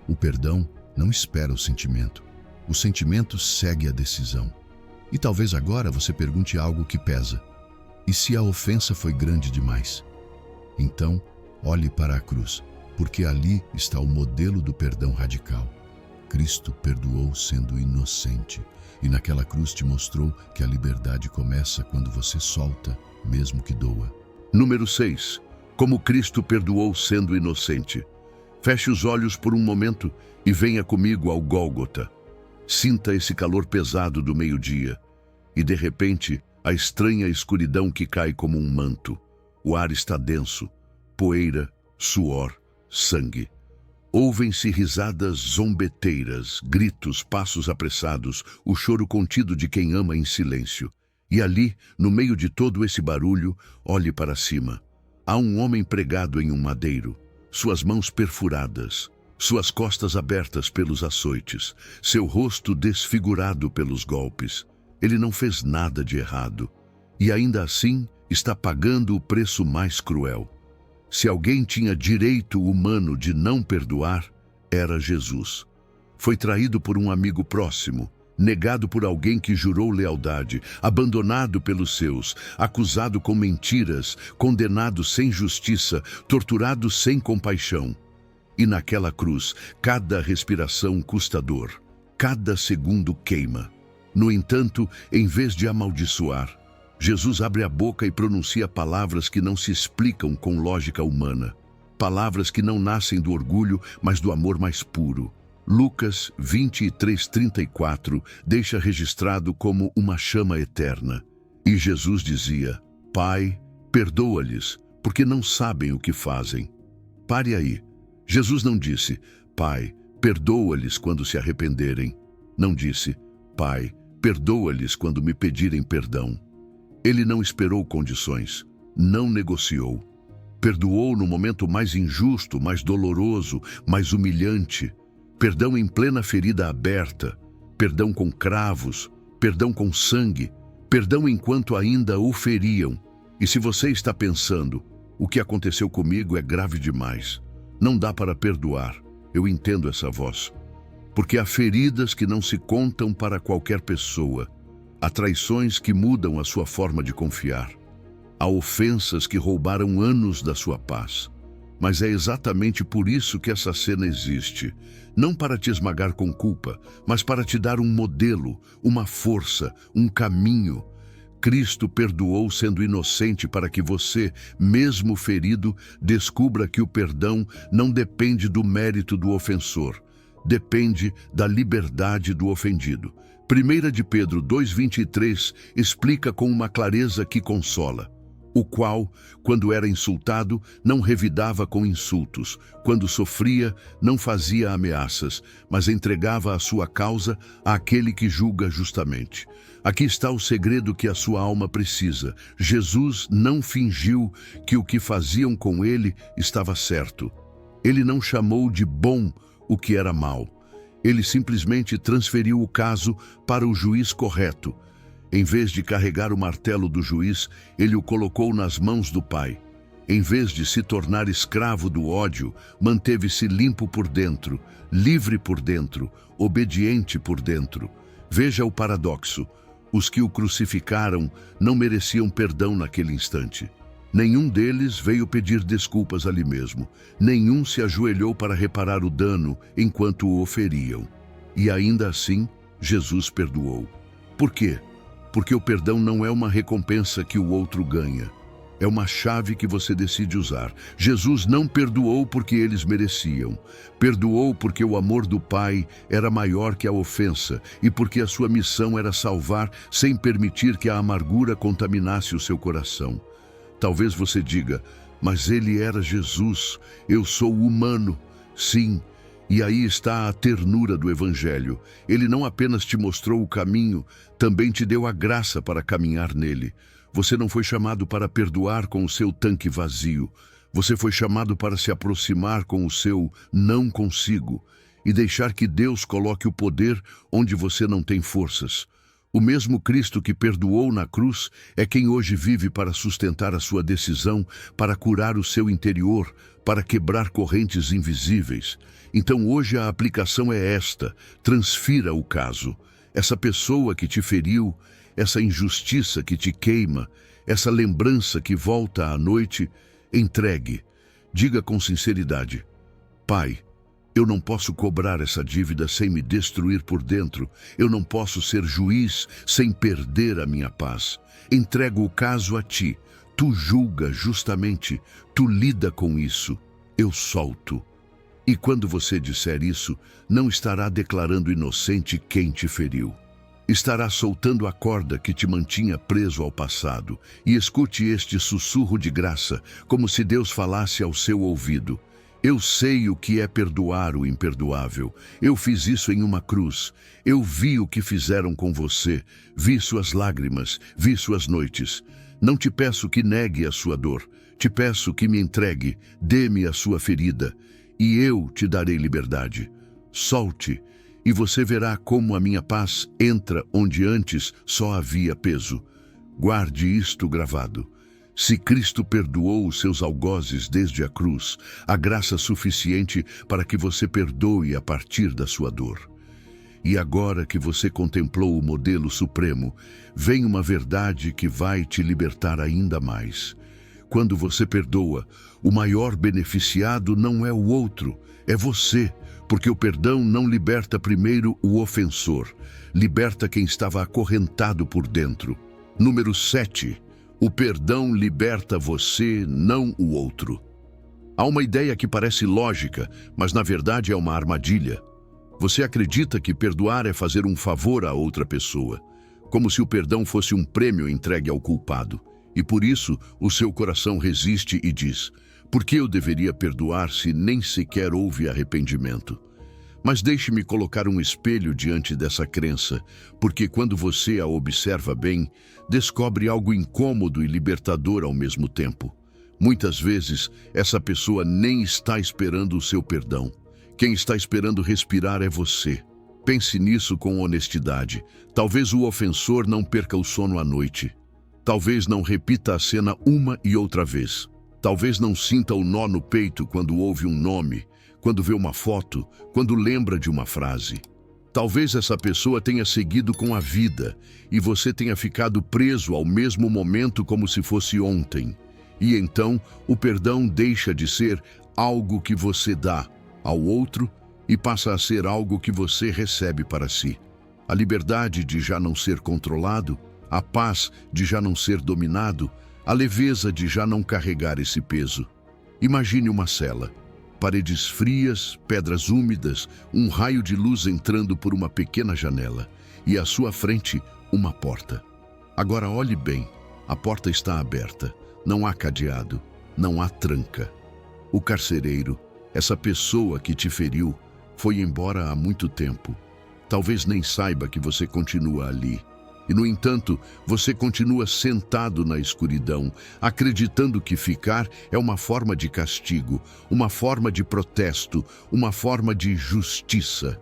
O perdão não espera o sentimento segue a decisão. E talvez agora você pergunte algo que pesa. E se a ofensa foi grande demais? Então, olhe para a cruz, porque ali está o modelo do perdão radical. Cristo perdoou sendo inocente, e naquela cruz te mostrou que a liberdade começa quando você solta, mesmo que doa. Número 6. Como Cristo perdoou sendo inocente. Feche os olhos por um momento e venha comigo ao Gólgota. Sinta esse calor pesado do meio-dia e, de repente, a estranha escuridão que cai como um manto. O ar está denso, poeira, suor, sangue. Ouvem-se risadas zombeteiras, gritos, passos apressados, o choro contido de quem ama em silêncio. E ali, no meio de todo esse barulho, olhe para cima. Há um homem pregado em um madeiro, suas mãos perfuradas, suas costas abertas pelos açoites, seu rosto desfigurado pelos golpes. Ele não fez nada de errado, e ainda assim está pagando o preço mais cruel. Se alguém tinha direito humano de não perdoar, era Jesus. Foi traído por um amigo próximo, negado por alguém que jurou lealdade, abandonado pelos seus, acusado com mentiras, condenado sem justiça, torturado sem compaixão. E naquela cruz, cada respiração custa dor, cada segundo queima. No entanto, em vez de amaldiçoar, Jesus abre a boca e pronuncia palavras que não se explicam com lógica humana. Palavras que não nascem do orgulho, mas do amor mais puro. Lucas 23:34 deixa registrado como uma chama eterna. E Jesus dizia, Pai, perdoa-lhes, porque não sabem o que fazem. Pare aí. Jesus não disse, Pai, perdoa-lhes quando se arrependerem. Não disse, Pai, perdoa-lhes quando me pedirem perdão. Ele não esperou condições, não negociou. Perdoou no momento mais injusto, mais doloroso, mais humilhante. Perdão em plena ferida aberta, perdão com cravos, perdão com sangue, perdão enquanto ainda o feriam. E se você está pensando, o que aconteceu comigo é grave demais, não dá para perdoar, eu entendo essa voz. Porque há feridas que não se contam para qualquer pessoa, há traições que mudam a sua forma de confiar, há ofensas que roubaram anos da sua paz. Mas é exatamente por isso que essa cena existe. Não para te esmagar com culpa, mas para te dar um modelo, uma força, um caminho. Cristo perdoou sendo inocente para que você, mesmo ferido, descubra que o perdão não depende do mérito do ofensor. Depende da liberdade do ofendido. 1 de Pedro 2,23 explica com uma clareza que consola. O qual, quando era insultado, não revidava com insultos, quando sofria, não fazia ameaças, mas entregava a sua causa àquele que julga justamente. Aqui está o segredo que a sua alma precisa. Jesus não fingiu que o que faziam com ele estava certo. Ele não chamou de bom o que era mal. Ele simplesmente transferiu o caso para o juiz correto. Em vez de carregar o martelo do juiz, ele o colocou nas mãos do Pai. Em vez de se tornar escravo do ódio, manteve-se limpo por dentro, livre por dentro, obediente por dentro. Veja o paradoxo. Os que o crucificaram não mereciam perdão naquele instante. Nenhum deles veio pedir desculpas ali mesmo. Nenhum se ajoelhou para reparar o dano enquanto o oferiam. E ainda assim, Jesus perdoou. Por quê? Porque o perdão não é uma recompensa que o outro ganha. É uma chave que você decide usar. Jesus não perdoou porque eles mereciam. Perdoou porque o amor do Pai era maior que a ofensa e porque a sua missão era salvar sem permitir que a amargura contaminasse o seu coração. Talvez você diga, mas ele era Jesus, eu sou humano. Sim. E aí está a ternura do Evangelho. Ele não apenas te mostrou o caminho, também te deu a graça para caminhar nele. Você não foi chamado para perdoar com o seu tanque vazio. Você foi chamado para se aproximar com o seu não consigo e deixar que Deus coloque o poder onde você não tem forças. O mesmo Cristo que perdoou na cruz é quem hoje vive para sustentar a sua decisão, para curar o seu interior, para quebrar correntes invisíveis. Então hoje a aplicação é esta: transfira o caso. Essa pessoa que te feriu, essa injustiça que te queima, essa lembrança que volta à noite, entregue. Diga com sinceridade: Pai, eu não posso cobrar essa dívida sem me destruir por dentro. Eu não posso ser juiz sem perder a minha paz. Entrego o caso a ti. Tu julga justamente. Tu lida com isso. Eu solto. E quando você disser isso, não estará declarando inocente quem te feriu. Estará soltando a corda que te mantinha preso ao passado. E escute este sussurro de graça, como se Deus falasse ao seu ouvido. Eu sei o que é perdoar o imperdoável. Eu fiz isso em uma cruz. Eu vi o que fizeram com você. Vi suas lágrimas, vi suas noites. Não te peço que negue a sua dor. Te peço que me entregue, dê-me a sua ferida, e eu te darei liberdade. Solte, e você verá como a minha paz entra onde antes só havia peso. Guarde isto gravado. Se Cristo perdoou os seus algozes desde a cruz, há graça suficiente para que você perdoe a partir da sua dor. E agora que você contemplou o modelo supremo, vem uma verdade que vai te libertar ainda mais. Quando você perdoa, o maior beneficiado não é o outro, é você, porque o perdão não liberta primeiro o ofensor, liberta quem estava acorrentado por dentro. Número 7. O perdão liberta você, não o outro. Há uma ideia que parece lógica, mas na verdade é uma armadilha. Você acredita que perdoar é fazer um favor a outra pessoa, como se o perdão fosse um prêmio entregue ao culpado. E por isso, o seu coração resiste e diz: por que eu deveria perdoar se nem sequer houve arrependimento? Mas deixe-me colocar um espelho diante dessa crença, porque quando você a observa bem, descobre algo incômodo e libertador ao mesmo tempo. Muitas vezes, essa pessoa nem está esperando o seu perdão. Quem está esperando respirar é você. Pense nisso com honestidade. Talvez o ofensor não perca o sono à noite. Talvez não repita a cena uma e outra vez. Talvez não sinta o nó no peito quando ouve um nome, quando vê uma foto, quando lembra de uma frase. Talvez essa pessoa tenha seguido com a vida e você tenha ficado preso ao mesmo momento como se fosse ontem. E então o perdão deixa de ser algo que você dá ao outro e passa a ser algo que você recebe para si. A liberdade de já não ser controlado, a paz de já não ser dominado, a leveza de já não carregar esse peso. Imagine uma cela. Paredes frias, pedras úmidas, um raio de luz entrando por uma pequena janela. e à sua frente uma porta. Agora olhe bem, a porta está aberta, não há cadeado, não há tranca. O carcereiro, essa pessoa que te feriu, foi embora há muito tempo. Talvez nem saiba que você continua ali. E, no entanto, você continua sentado na escuridão, acreditando que ficar é uma forma de castigo, uma forma de protesto, uma forma de justiça.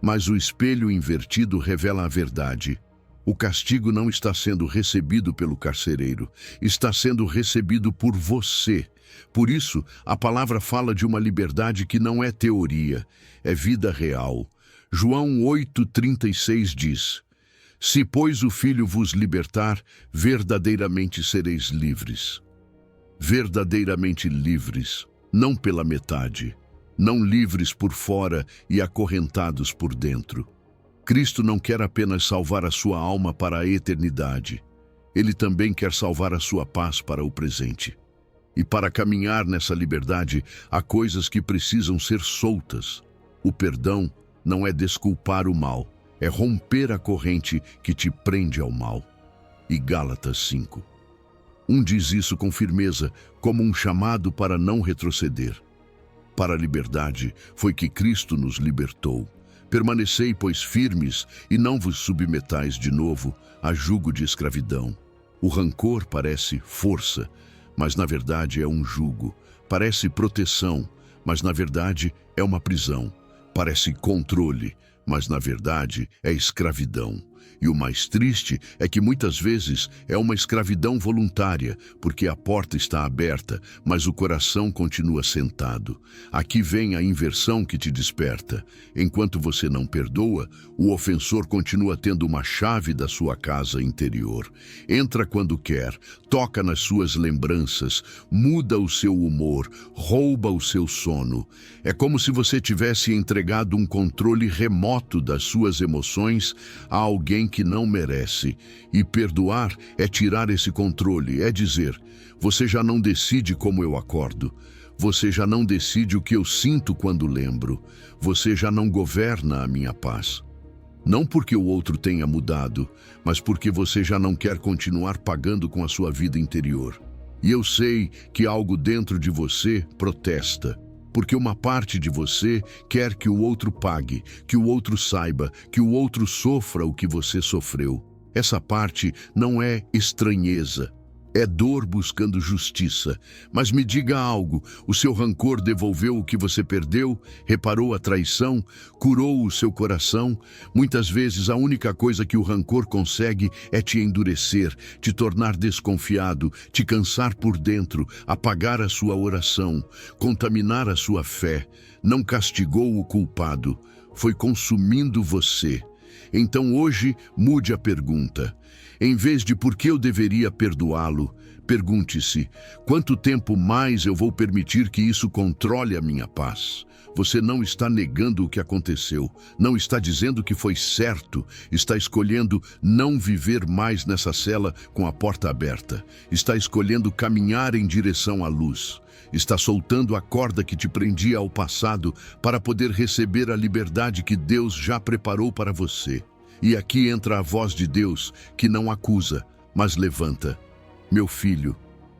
Mas o espelho invertido revela a verdade. O castigo não está sendo recebido pelo carcereiro, está sendo recebido por você. Por isso, a palavra fala de uma liberdade que não é teoria, é vida real. João 8,36 diz: Se, pois, o Filho vos libertar, verdadeiramente sereis livres. Verdadeiramente livres, não pela metade, não livres por fora e acorrentados por dentro. Cristo não quer apenas salvar a sua alma para a eternidade. Ele também quer salvar a sua paz para o presente. E para caminhar nessa liberdade, há coisas que precisam ser soltas. O perdão não é desculpar o mal, é romper a corrente que te prende ao mal. E Gálatas 5. Diz isso com firmeza, como um chamado para não retroceder. Para a liberdade foi que Cristo nos libertou. Permanecei, pois, firmes, e não vos submetais de novo a jugo de escravidão. O rancor parece força, mas na verdade é um jugo. Parece proteção, mas na verdade é uma prisão. Parece controle, mas na verdade é escravidão. E o mais triste é que muitas vezes é uma escravidão voluntária, porque a porta está aberta, mas o coração continua sentado. Aqui vem a inversão que te desperta. Enquanto você não perdoa, o ofensor continua tendo uma chave da sua casa interior. Entra quando quer, toca nas suas lembranças, muda o seu humor, rouba o seu sono. É como se você tivesse entregado um controle remoto das suas emoções a alguém que não merece. E perdoar é tirar esse controle, é dizer: você já não decide como eu acordo, você já não decide o que eu sinto quando lembro, você já não governa a minha paz. Não porque o outro tenha mudado, mas porque você já não quer continuar pagando com a sua vida interior. E eu sei que algo dentro de você protesta, porque uma parte de você quer que o outro pague, que o outro saiba, que o outro sofra o que você sofreu. Essa parte não é estranheza, é dor buscando justiça. Mas me diga algo: o seu rancor devolveu o que você perdeu? Reparou a traição? Curou o seu coração? Muitas vezes a única coisa que o rancor consegue é te endurecer, te tornar desconfiado, te cansar por dentro, apagar a sua oração, contaminar a sua fé. Não castigou o culpado, foi consumindo você. Então hoje mude a pergunta. Em vez de por que eu deveria perdoá-lo, pergunte-se: quanto tempo mais eu vou permitir que isso controle a minha paz? Você não está negando o que aconteceu, não está dizendo que foi certo, está escolhendo não viver mais nessa cela com a porta aberta, está escolhendo caminhar em direção à luz, está soltando a corda que te prendia ao passado para poder receber a liberdade que Deus já preparou para você. E aqui entra a voz de Deus, que não acusa, mas levanta. Meu filho,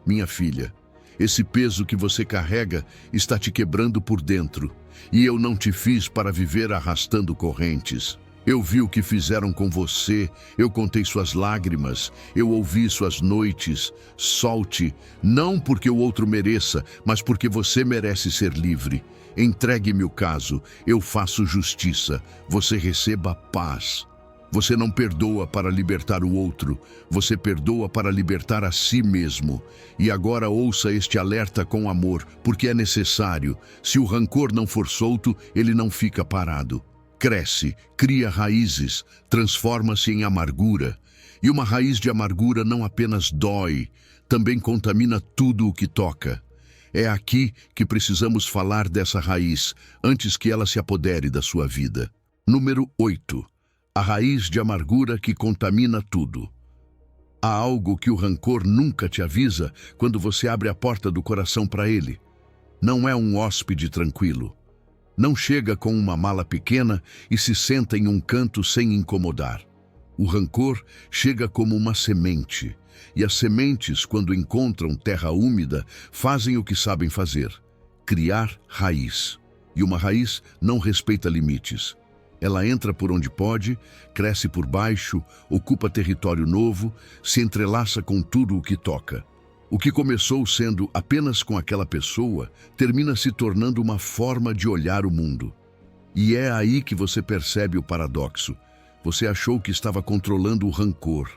minha filha, esse peso que você carrega está te quebrando por dentro. E eu não te fiz para viver arrastando correntes. Eu vi o que fizeram com você, eu contei suas lágrimas, eu ouvi suas noites. Solte, não porque o outro mereça, mas porque você merece ser livre. Entregue-me o caso, eu faço justiça, você receba paz. Você não perdoa para libertar o outro, você perdoa para libertar a si mesmo. E agora ouça este alerta com amor, porque é necessário. Se o rancor não for solto, ele não fica parado. Cresce, cria raízes, transforma-se em amargura. E uma raiz de amargura não apenas dói, também contamina tudo o que toca. É aqui que precisamos falar dessa raiz, antes que ela se apodere da sua vida. Número 8. A raiz de amargura que contamina tudo. Há algo que o rancor nunca te avisa quando você abre a porta do coração para ele. Não é um hóspede tranquilo. Não chega com uma mala pequena e se senta em um canto sem incomodar. O rancor chega como uma semente, e as sementes, quando encontram terra úmida, fazem o que sabem fazer: criar raiz. E uma raiz não respeita limites. Ela entra por onde pode, cresce por baixo, ocupa território novo, se entrelaça com tudo o que toca. O que começou sendo apenas com aquela pessoa, termina se tornando uma forma de olhar o mundo. E é aí que você percebe o paradoxo. Você achou que estava controlando o rancor,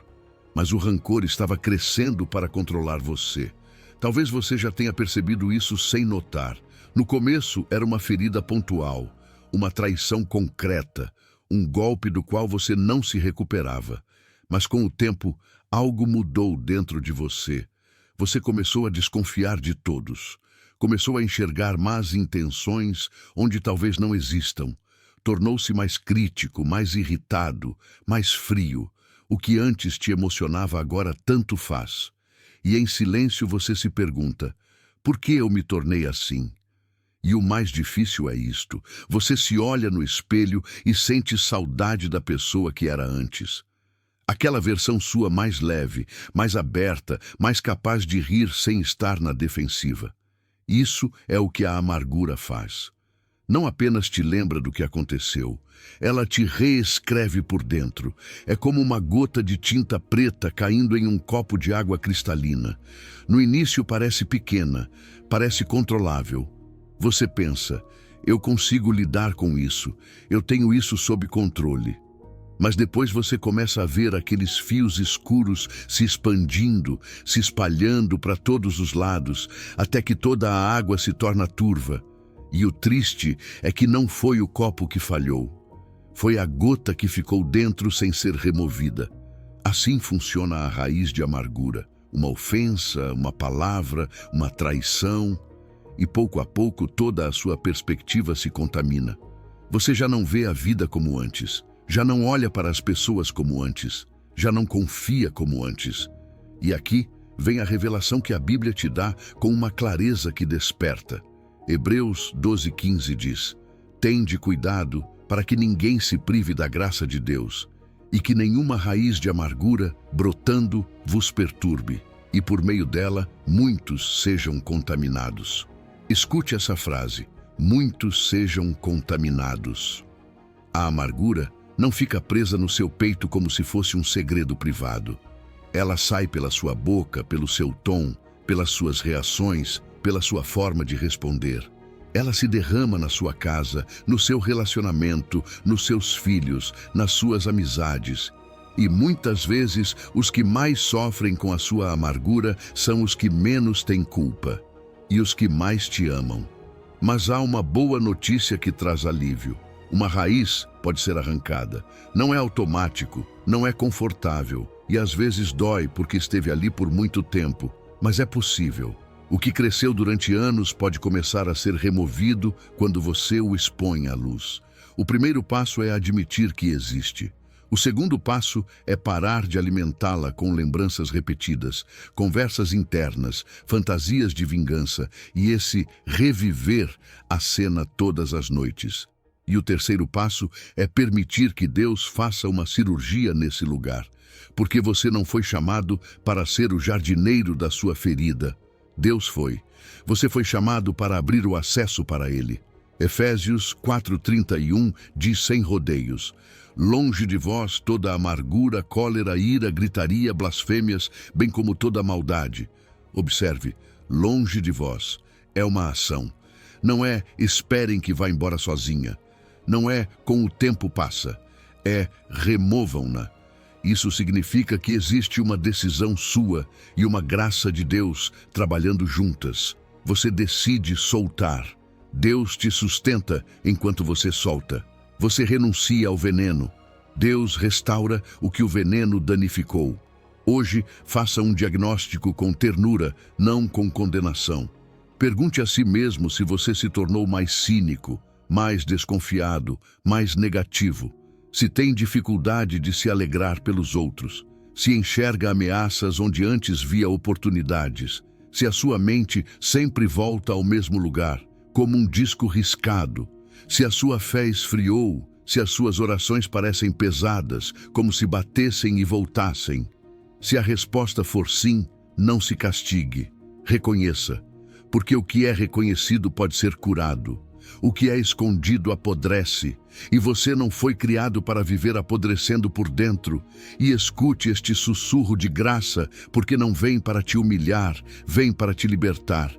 mas o rancor estava crescendo para controlar você. Talvez você já tenha percebido isso sem notar. No começo era uma ferida pontual, uma traição concreta, um golpe do qual você não se recuperava. Mas com o tempo, algo mudou dentro de você. Você começou a desconfiar de todos. Começou a enxergar más intenções onde talvez não existam. Tornou-se mais crítico, mais irritado, mais frio. O que antes te emocionava agora tanto faz. E em silêncio você se pergunta: por que eu me tornei assim? E o mais difícil é isto: você se olha no espelho e sente saudade da pessoa que era antes. Aquela versão sua mais leve, mais aberta, mais capaz de rir sem estar na defensiva. Isso é o que a amargura faz. Não apenas te lembra do que aconteceu, ela te reescreve por dentro. É como uma gota de tinta preta caindo em um copo de água cristalina. No início parece pequena, parece controlável. Você pensa: eu consigo lidar com isso, eu tenho isso sob controle. Mas depois você começa a ver aqueles fios escuros se expandindo, se espalhando para todos os lados, até que toda a água se torna turva. E o triste é que não foi o copo que falhou. Foi a gota que ficou dentro sem ser removida. Assim funciona a raiz de amargura. Uma ofensa, uma palavra, uma traição. E pouco a pouco toda a sua perspectiva se contamina. Você já não vê a vida como antes. Já não olha para as pessoas como antes, já não confia como antes. E aqui vem a revelação que a Bíblia te dá com uma clareza que desperta. Hebreus 12:15 diz: tende cuidado para que ninguém se prive da graça de Deus, e que nenhuma raiz de amargura, brotando, vos perturbe, e por meio dela muitos sejam contaminados. Escute essa frase: muitos sejam contaminados. A amargura não fica presa no seu peito como se fosse um segredo privado. Ela sai pela sua boca, pelo seu tom, pelas suas reações, pela sua forma de responder. Ela se derrama na sua casa, no seu relacionamento, nos seus filhos, nas suas amizades. E muitas vezes os que mais sofrem com a sua amargura são os que menos têm culpa e os que mais te amam. Mas há uma boa notícia que traz alívio. Uma raiz pode ser arrancada. Não é automático, não é confortável e às vezes dói porque esteve ali por muito tempo, mas é possível. O que cresceu durante anos pode começar a ser removido quando você o expõe à luz. O primeiro passo é admitir que existe. O segundo passo é parar de alimentá-la com lembranças repetidas, conversas internas, fantasias de vingança e esse reviver a cena todas as noites. E o terceiro passo é permitir que Deus faça uma cirurgia nesse lugar, porque você não foi chamado para ser o jardineiro da sua ferida. Deus foi. Você foi chamado para abrir o acesso para Ele. Efésios 4:31 diz sem rodeios: longe de vós toda amargura, cólera, ira, gritaria, blasfêmias, bem como toda maldade. Observe, longe de vós é uma ação. Não é esperem que vá embora sozinha. Não é com o tempo passa. É removam-na. Isso significa que existe uma decisão sua e uma graça de Deus trabalhando juntas. Você decide soltar. Deus te sustenta enquanto você solta. Você renuncia ao veneno. Deus restaura o que o veneno danificou. Hoje, faça um diagnóstico com ternura, não com condenação. Pergunte a si mesmo se você se tornou mais cínico, mais desconfiado, mais negativo. Se tem dificuldade de se alegrar pelos outros. Se enxerga ameaças onde antes via oportunidades. Se a sua mente sempre volta ao mesmo lugar, como um disco riscado. Se a sua fé esfriou, Se as suas orações parecem pesadas, como se batessem e voltassem. Se a resposta for sim, não se castigue. Reconheça, porque o que é reconhecido pode ser curado. O que é escondido apodrece, e você não foi criado para viver apodrecendo por dentro. E escute este sussurro de graça, porque não vem para te humilhar, vem para te libertar.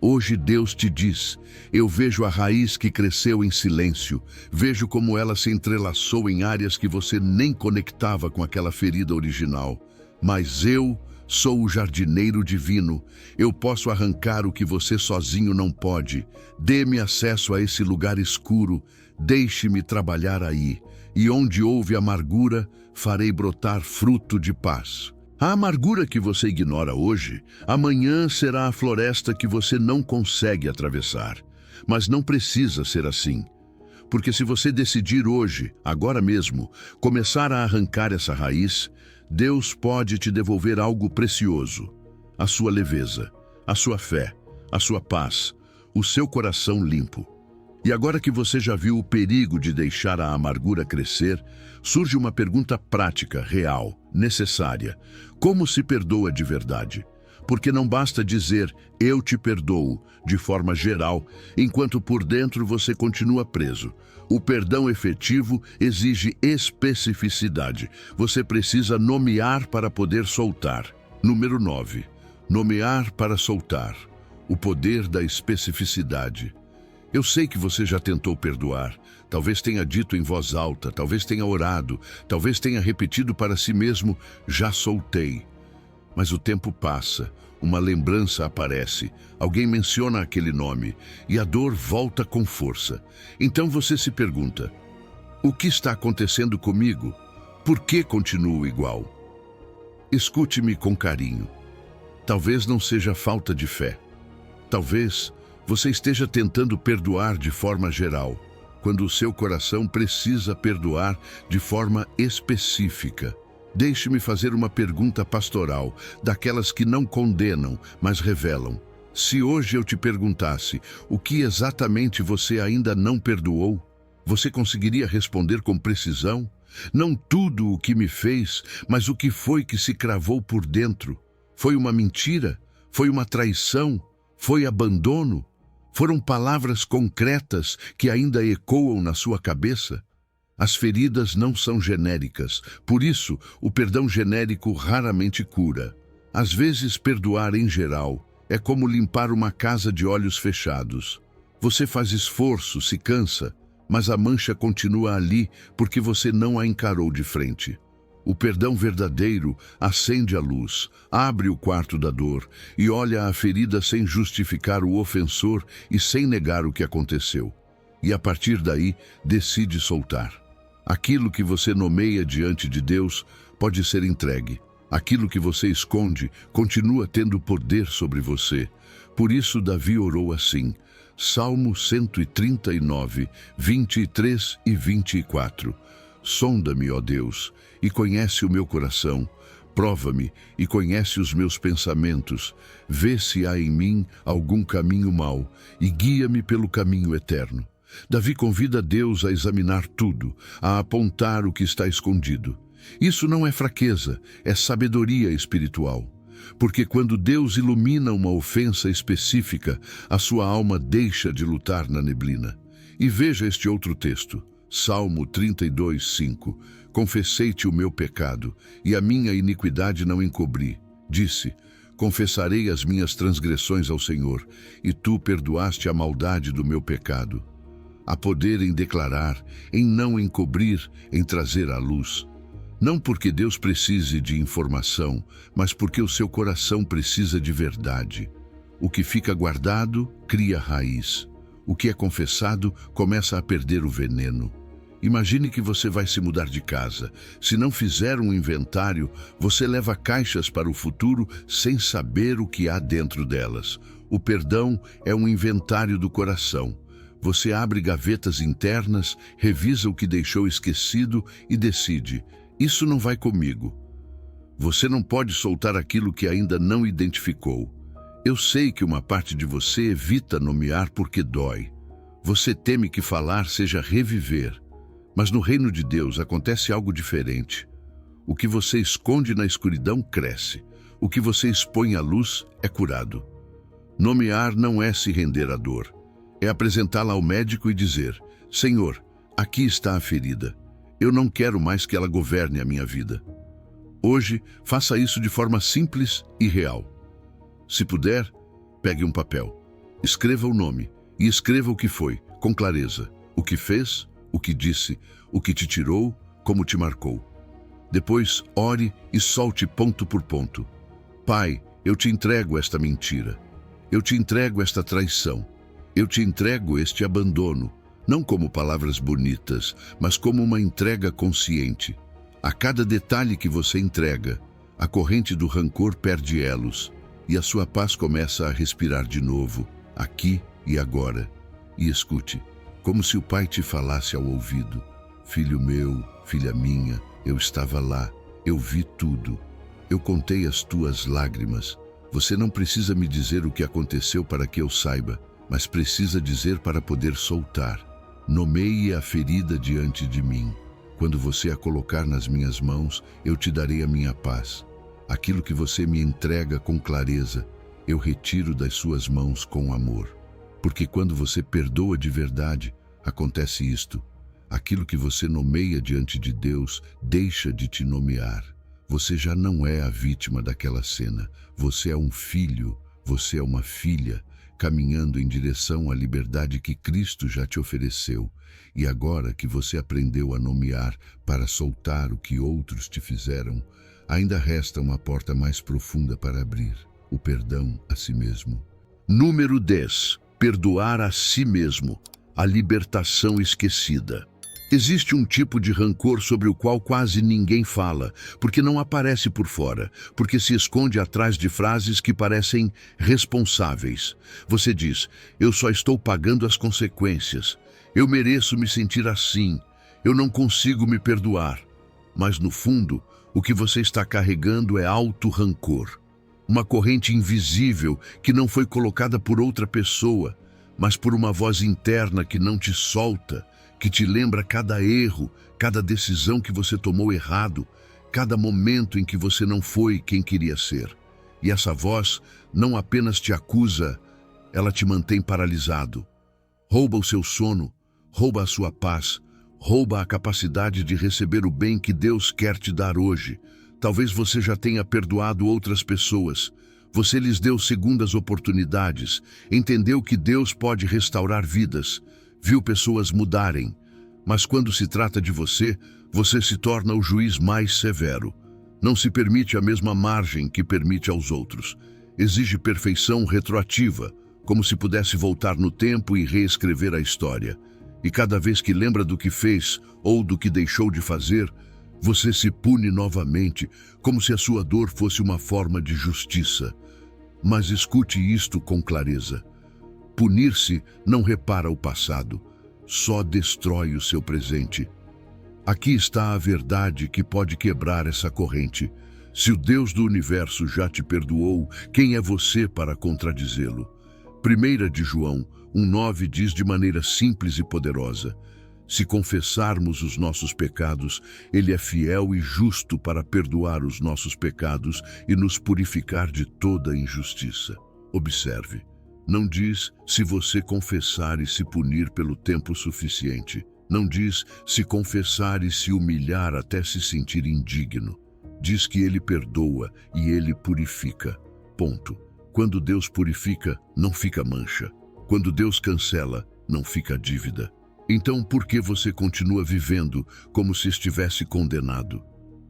Hoje Deus te diz: eu vejo a raiz que cresceu em silêncio, vejo como ela se entrelaçou em áreas que você nem conectava com aquela ferida original. Mas eu sou o jardineiro divino, eu posso arrancar o que você sozinho não pode. Dê-me acesso a esse lugar escuro, deixe-me trabalhar aí, e onde houve amargura, farei brotar fruto de paz. A amargura que você ignora hoje, amanhã será a floresta que você não consegue atravessar. Mas não precisa ser assim. Porque se você decidir hoje, agora mesmo, começar a arrancar essa raiz, Deus pode te devolver algo precioso: a sua leveza, a sua fé, a sua paz, o seu coração limpo. E agora que você já viu o perigo de deixar a amargura crescer, surge uma pergunta prática, real, necessária. Como se perdoa de verdade? Porque não basta dizer "eu te perdoo" de forma geral, enquanto por dentro você continua preso. O perdão efetivo exige especificidade. Você precisa nomear para poder soltar. Número 9. Nomear para soltar. O poder da especificidade. Eu sei que você já tentou perdoar, talvez tenha dito em voz alta, talvez tenha orado, talvez tenha repetido para si mesmo: já soltei. Mas o tempo passa, uma lembrança aparece, alguém menciona aquele nome e a dor volta com força. Então você se pergunta: o que está acontecendo comigo? Por que continuo igual? Escute-me com carinho. Talvez não seja falta de fé. Talvez você esteja tentando perdoar de forma geral, quando o seu coração precisa perdoar de forma específica. Deixe-me fazer uma pergunta pastoral, daquelas que não condenam, mas revelam. Se hoje eu te perguntasse o que exatamente você ainda não perdoou, você conseguiria responder com precisão? Não tudo o que me fez, mas o que foi que se cravou por dentro. Foi uma mentira? Foi uma traição? Foi abandono? Foram palavras concretas que ainda ecoam na sua cabeça? As feridas não são genéricas, por isso o perdão genérico raramente cura. Às vezes, perdoar em geral é como limpar uma casa de olhos fechados. Você faz esforço, se cansa, mas a mancha continua ali porque você não a encarou de frente. O perdão verdadeiro acende a luz, abre o quarto da dor e olha a ferida sem justificar o ofensor e sem negar o que aconteceu. E a partir daí, decide soltar. Aquilo que você nomeia diante de Deus pode ser entregue. Aquilo que você esconde continua tendo poder sobre você. Por isso Davi orou assim. Salmo 139, 23 e 24. Sonda-me, ó Deus, e conhece o meu coração. Prova-me e conhece os meus pensamentos. Vê se há em mim algum caminho mau e guia-me pelo caminho eterno. Davi convida Deus a examinar tudo, a apontar o que está escondido. Isso não é fraqueza, é sabedoria espiritual. Porque quando Deus ilumina uma ofensa específica, a sua alma deixa de lutar na neblina. E veja este outro texto, Salmo 32, 5. Confessei-te o meu pecado, e a minha iniquidade não encobri. Disse: confessarei as minhas transgressões ao Senhor, e tu perdoaste a maldade do meu pecado. Há poder em declarar, em não encobrir, em trazer à luz. Não porque Deus precise de informação, mas porque o seu coração precisa de verdade. O que fica guardado cria raiz. O que é confessado começa a perder o veneno. Imagine que você vai se mudar de casa. Se não fizer um inventário, você leva caixas para o futuro sem saber o que há dentro delas. O perdão é um inventário do coração. Você abre gavetas internas, revisa o que deixou esquecido e decide: isso não vai comigo. Você não pode soltar aquilo que ainda não identificou. Eu sei que uma parte de você evita nomear porque dói. Você teme que falar seja reviver. Mas no reino de Deus acontece algo diferente. O que você esconde na escuridão cresce. O que você expõe à luz é curado. Nomear não é se render à dor. É apresentá-la ao médico e dizer: Senhor, aqui está a ferida. Eu não quero mais que ela governe a minha vida. Hoje, faça isso de forma simples e real. Se puder, pegue um papel. Escreva o nome e escreva o que foi, com clareza. O que fez, o que disse, o que te tirou, como te marcou. Depois, ore e solte ponto por ponto. Pai, eu te entrego esta mentira. Eu te entrego esta traição. Eu te entrego este abandono, não como palavras bonitas, mas como uma entrega consciente. A cada detalhe que você entrega, a corrente do rancor perde elos e a sua paz começa a respirar de novo, aqui e agora. E escute, como se o Pai te falasse ao ouvido: Filho meu, filha minha, eu estava lá, eu vi tudo. Eu contei as tuas lágrimas. Você não precisa me dizer o que aconteceu para que eu saiba, mas precisa dizer para poder soltar. Nomeie a ferida diante de mim. Quando você a colocar nas minhas mãos, eu te darei a minha paz. Aquilo que você me entrega com clareza, eu retiro das suas mãos com amor. Porque quando você perdoa de verdade, acontece isto. Aquilo que você nomeia diante de Deus deixa de te nomear. Você já não é a vítima daquela cena. Você é um filho, você é uma filha, caminhando em direção à liberdade que Cristo já te ofereceu. E agora que você aprendeu a nomear para soltar o que outros te fizeram, ainda resta uma porta mais profunda para abrir: o perdão a si mesmo. Número 10. Perdoar a si mesmo. A libertação esquecida. Existe um tipo de rancor sobre o qual quase ninguém fala, porque não aparece por fora, porque se esconde atrás de frases que parecem responsáveis. Você diz: eu só estou pagando as consequências. Eu mereço me sentir assim. Eu não consigo me perdoar. Mas no fundo, o que você está carregando é auto-rancor. Uma corrente invisível que não foi colocada por outra pessoa, mas por uma voz interna que não te solta, que te lembra cada erro, cada decisão que você tomou errado, cada momento em que você não foi quem queria ser. E essa voz não apenas te acusa, ela te mantém paralisado. Rouba o seu sono, rouba a sua paz, rouba a capacidade de receber o bem que Deus quer te dar hoje. Talvez você já tenha perdoado outras pessoas. Você lhes deu segundas oportunidades, entendeu que Deus pode restaurar vidas, viu pessoas mudarem. Mas quando se trata de você, você se torna o juiz mais severo. Não se permite a mesma margem que permite aos outros. Exige perfeição retroativa, como se pudesse voltar no tempo e reescrever a história. E cada vez que lembra do que fez ou do que deixou de fazer, você se pune novamente, como se a sua dor fosse uma forma de justiça. Mas escute isto com clareza. Punir-se não repara o passado, só destrói o seu presente. Aqui está a verdade que pode quebrar essa corrente. Se o Deus do universo já te perdoou, quem é você para contradizê-lo? 1 de João 1,9 diz de maneira simples e poderosa: se confessarmos os nossos pecados, Ele é fiel e justo para perdoar os nossos pecados e nos purificar de toda injustiça. Observe, não diz se você confessar e se punir pelo tempo suficiente. Não diz se confessar e se humilhar até se sentir indigno. Diz que Ele perdoa e Ele purifica. Ponto. Quando Deus purifica, não fica mancha. Quando Deus cancela, não fica dívida. Então, por que você continua vivendo como se estivesse condenado?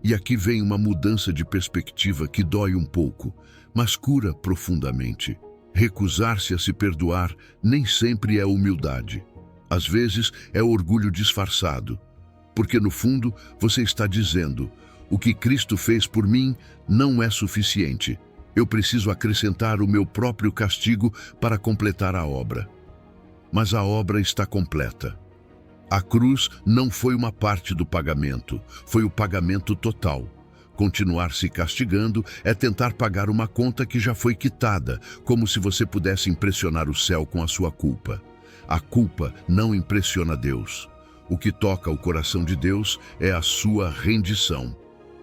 E aqui vem uma mudança de perspectiva que dói um pouco, mas cura profundamente. Recusar-se a se perdoar nem sempre é humildade. Às vezes é orgulho disfarçado. Porque no fundo você está dizendo: o que Cristo fez por mim não é suficiente. Eu preciso acrescentar o meu próprio castigo para completar a obra. Mas a obra está completa. A cruz não foi uma parte do pagamento, foi o pagamento total. Continuar se castigando é tentar pagar uma conta que já foi quitada, como se você pudesse impressionar o céu com a sua culpa. A culpa não impressiona Deus. O que toca o coração de Deus é a sua rendição.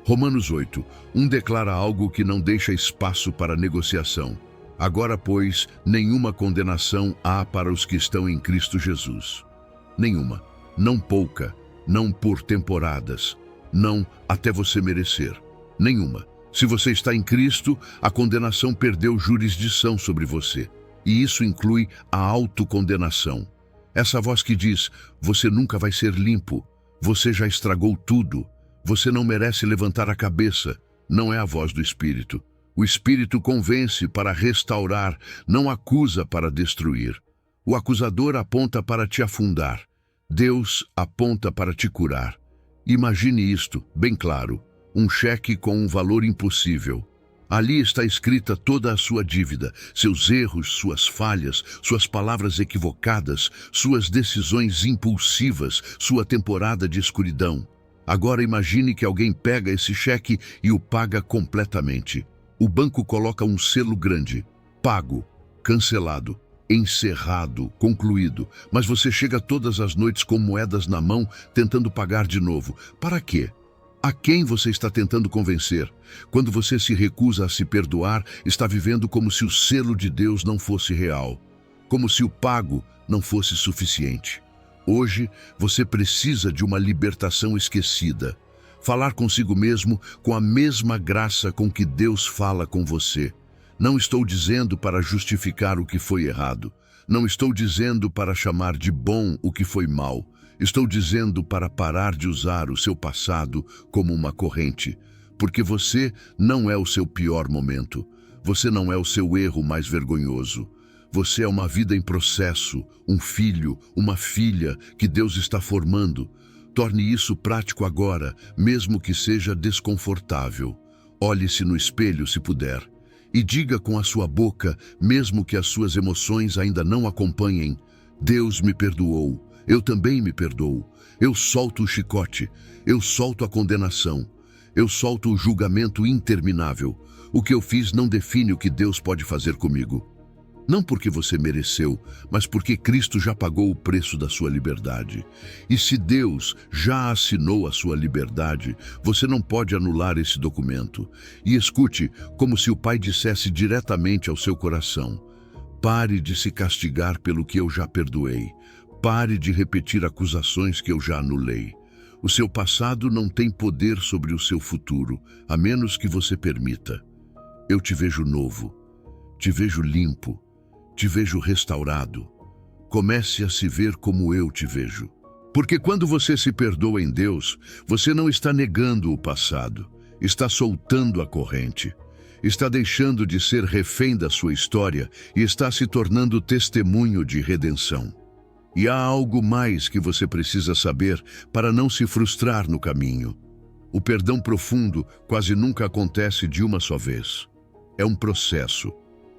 Romanos 8, 1 declara algo que não deixa espaço para negociação. Agora, pois, nenhuma condenação há para os que estão em Cristo Jesus. Nenhuma, não pouca, não por temporadas, não até você merecer. Nenhuma. Se você está em Cristo, a condenação perdeu jurisdição sobre você. E isso inclui a autocondenação. Essa voz que diz, você nunca vai ser limpo, você já estragou tudo, você não merece levantar a cabeça, não é a voz do Espírito. O Espírito convence para restaurar, não acusa para destruir. O acusador aponta para te afundar. Deus aponta para te curar. Imagine isto, bem claro, um cheque com um valor impossível. Ali está escrita toda a sua dívida, seus erros, suas falhas, suas palavras equivocadas, suas decisões impulsivas, sua temporada de escuridão. Agora imagine que alguém pega esse cheque e o paga completamente. O banco coloca um selo grande, pago, cancelado, encerrado, concluído, mas você chega todas as noites com moedas na mão, tentando pagar de novo. Para quê? A quem você está tentando convencer? Quando você se recusa a se perdoar, está vivendo como se o selo de Deus não fosse real, como se o pago não fosse suficiente. Hoje, você precisa de uma libertação esquecida. Falar consigo mesmo com a mesma graça com que Deus fala com você. Não estou dizendo para justificar o que foi errado. Não estou dizendo para chamar de bom o que foi mal. Estou dizendo para parar de usar o seu passado como uma corrente. Porque você não é o seu pior momento. Você não é o seu erro mais vergonhoso. Você é uma vida em processo, um filho, uma filha que Deus está formando. Torne isso prático agora, mesmo que seja desconfortável. Olhe-se no espelho se puder. E diga com a sua boca, mesmo que as suas emoções ainda não acompanhem, Deus me perdoou, eu também me perdoo. Eu solto o chicote, eu solto a condenação, eu solto o julgamento interminável. O que eu fiz não define o que Deus pode fazer comigo. Não porque você mereceu, mas porque Cristo já pagou o preço da sua liberdade. E se Deus já assinou a sua liberdade, você não pode anular esse documento. E escute, como se o Pai dissesse diretamente ao seu coração: pare de se castigar pelo que eu já perdoei. Pare de repetir acusações que eu já anulei. O seu passado não tem poder sobre o seu futuro, a menos que você permita. Eu te vejo novo, te vejo limpo, te vejo restaurado. Comece a se ver como eu te vejo. Porque quando você se perdoa em Deus, você não está negando o passado, está soltando a corrente, está deixando de ser refém da sua história e está se tornando testemunho de redenção. E há algo mais que você precisa saber para não se frustrar no caminho. O perdão profundo quase nunca acontece de uma só vez. É um processo.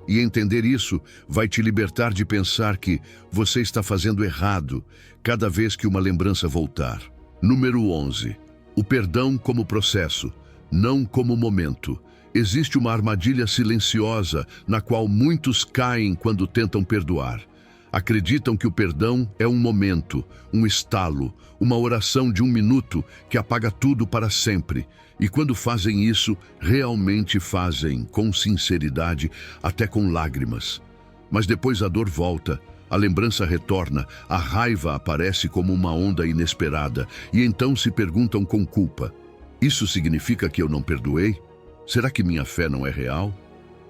E entender isso vai te libertar de pensar que você está fazendo errado cada vez que uma lembrança voltar. Número 11. O perdão como processo, não como momento. Existe uma armadilha silenciosa na qual muitos caem quando tentam perdoar. Acreditam que o perdão é um momento, um estalo, uma oração de 1 minuto que apaga tudo para sempre. E quando fazem isso, realmente fazem, com sinceridade, até com lágrimas. Mas depois a dor volta, a lembrança retorna, a raiva aparece como uma onda inesperada, e então se perguntam com culpa: isso significa que eu não perdoei? Será que minha fé não é real?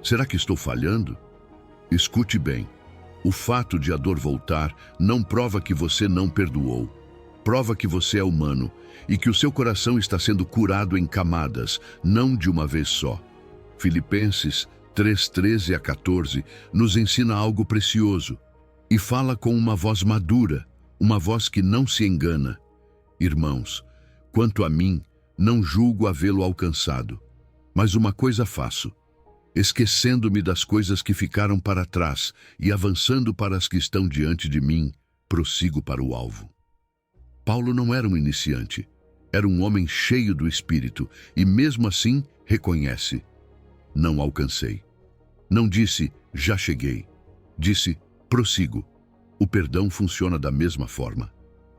Será que estou falhando? Escute bem. O fato de a dor voltar não prova que você não perdoou. Prova que você é humano e que o seu coração está sendo curado em camadas, não de uma vez só. Filipenses 3:13-14 nos ensina algo precioso e fala com uma voz madura, uma voz que não se engana. Irmãos, quanto a mim, não julgo havê-lo alcançado, mas uma coisa faço: esquecendo-me das coisas que ficaram para trás e avançando para as que estão diante de mim, prossigo para o alvo. Paulo não era um iniciante, era um homem cheio do Espírito e mesmo assim reconhece: não alcancei. Não disse, já cheguei. Disse, prossigo. O perdão funciona da mesma forma.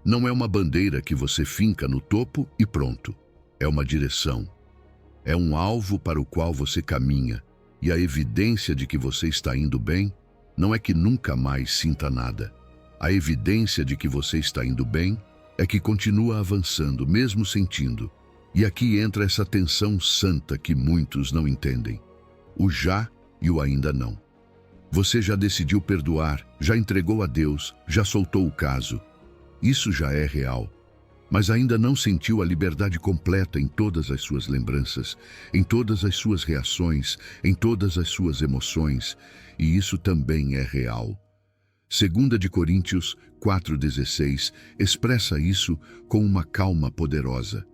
Não é uma bandeira que você finca no topo e pronto. É uma direção. É um alvo para o qual você caminha, e a evidência de que você está indo bem não é que nunca mais sinta nada. A evidência de que você está indo bem é que continua avançando, mesmo sentindo. E aqui entra essa tensão santa que muitos não entendem. O já e o ainda não. Você já decidiu perdoar, já entregou a Deus, já soltou o caso. Isso já é real. Mas ainda não sentiu a liberdade completa em todas as suas lembranças, em todas as suas reações, em todas as suas emoções. E isso também é real. 2 de Coríntios 4,16 expressa isso com uma calma poderosa.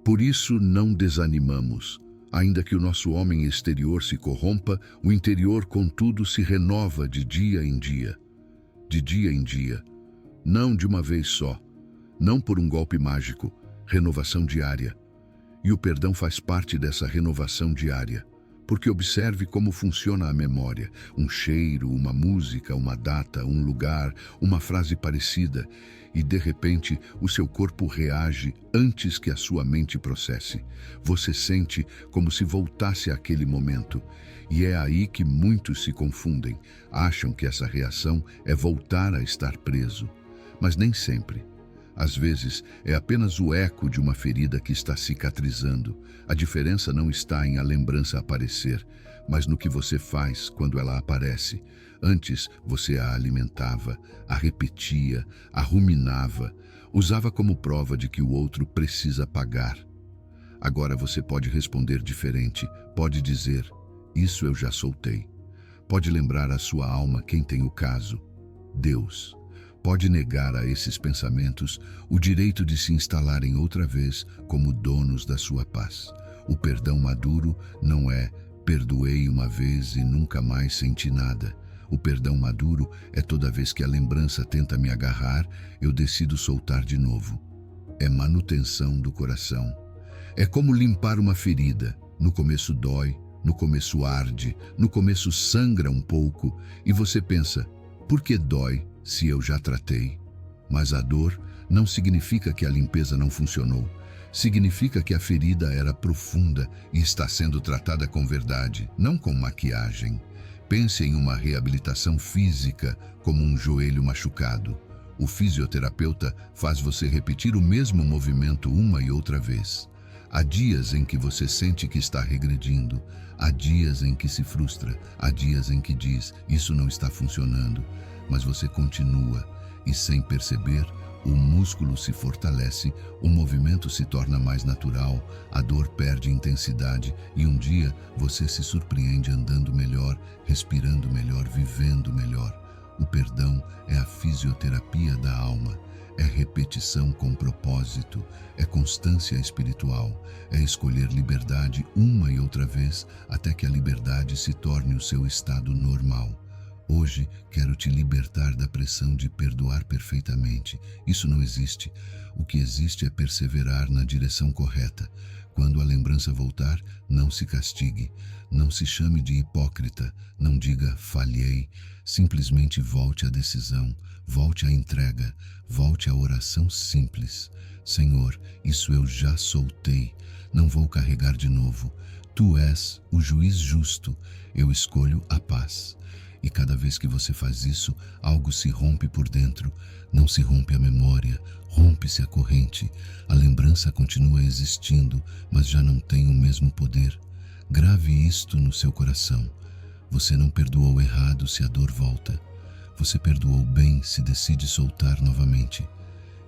Por isso não desanimamos. Ainda que o nosso homem exterior se corrompa, o interior, contudo, se renova de dia em dia. De dia em dia. Não de uma vez só. Não por um golpe mágico. Renovação diária. E o perdão faz parte dessa renovação diária. Porque observe como funciona a memória. Um cheiro, uma música, uma data, um lugar, uma frase parecida. E, de repente, o seu corpo reage antes que a sua mente processe. Você sente como se voltasse àquele momento. E é aí que muitos se confundem. Acham que essa reação é voltar a estar preso. Mas nem sempre. Às vezes, é apenas o eco de uma ferida que está cicatrizando. A diferença não está em a lembrança aparecer, mas no que você faz quando ela aparece. Antes, você a alimentava, a repetia, a ruminava, usava como prova de que o outro precisa pagar. Agora você pode responder diferente, pode dizer, isso eu já soltei. Pode lembrar à sua alma quem tem o caso, Deus. Pode negar a esses pensamentos o direito de se instalarem outra vez como donos da sua paz. O perdão maduro não é perdoei uma vez e nunca mais senti nada. O perdão maduro é toda vez que a lembrança tenta me agarrar, eu decido soltar de novo. É manutenção do coração. É como limpar uma ferida. No começo dói, no começo arde, no começo sangra um pouco e você pensa, por que dói? Se eu já tratei. Mas a dor não significa que a limpeza não funcionou. Significa que a ferida era profunda e está sendo tratada com verdade, não com maquiagem. Pense em uma reabilitação física, como um joelho machucado. O fisioterapeuta faz você repetir o mesmo movimento uma e outra vez. Há dias em que você sente que está regredindo. Há dias em que se frustra. Há dias em que diz, isso não está funcionando. Mas você continua e, sem perceber, o músculo se fortalece, o movimento se torna mais natural, a dor perde intensidade e um dia você se surpreende andando melhor, respirando melhor, vivendo melhor. O perdão é a fisioterapia da alma, é repetição com propósito, é constância espiritual, é escolher liberdade uma e outra vez até que a liberdade se torne o seu estado normal. Hoje quero te libertar da pressão de perdoar perfeitamente. Isso não existe. O que existe é perseverar na direção correta. Quando a lembrança voltar, não se castigue. Não se chame de hipócrita. Não diga falhei. Simplesmente volte à decisão. Volte à entrega. Volte à oração simples. Senhor, isso eu já soltei. Não vou carregar de novo. Tu és o juiz justo. Eu escolho a paz. E cada vez que você faz isso, algo se rompe por dentro. Não se rompe a memória, rompe-se a corrente. A lembrança continua existindo, mas já não tem o mesmo poder. Grave isto no seu coração. Você não perdoou errado se a dor volta. Você perdoou bem se decide soltar novamente.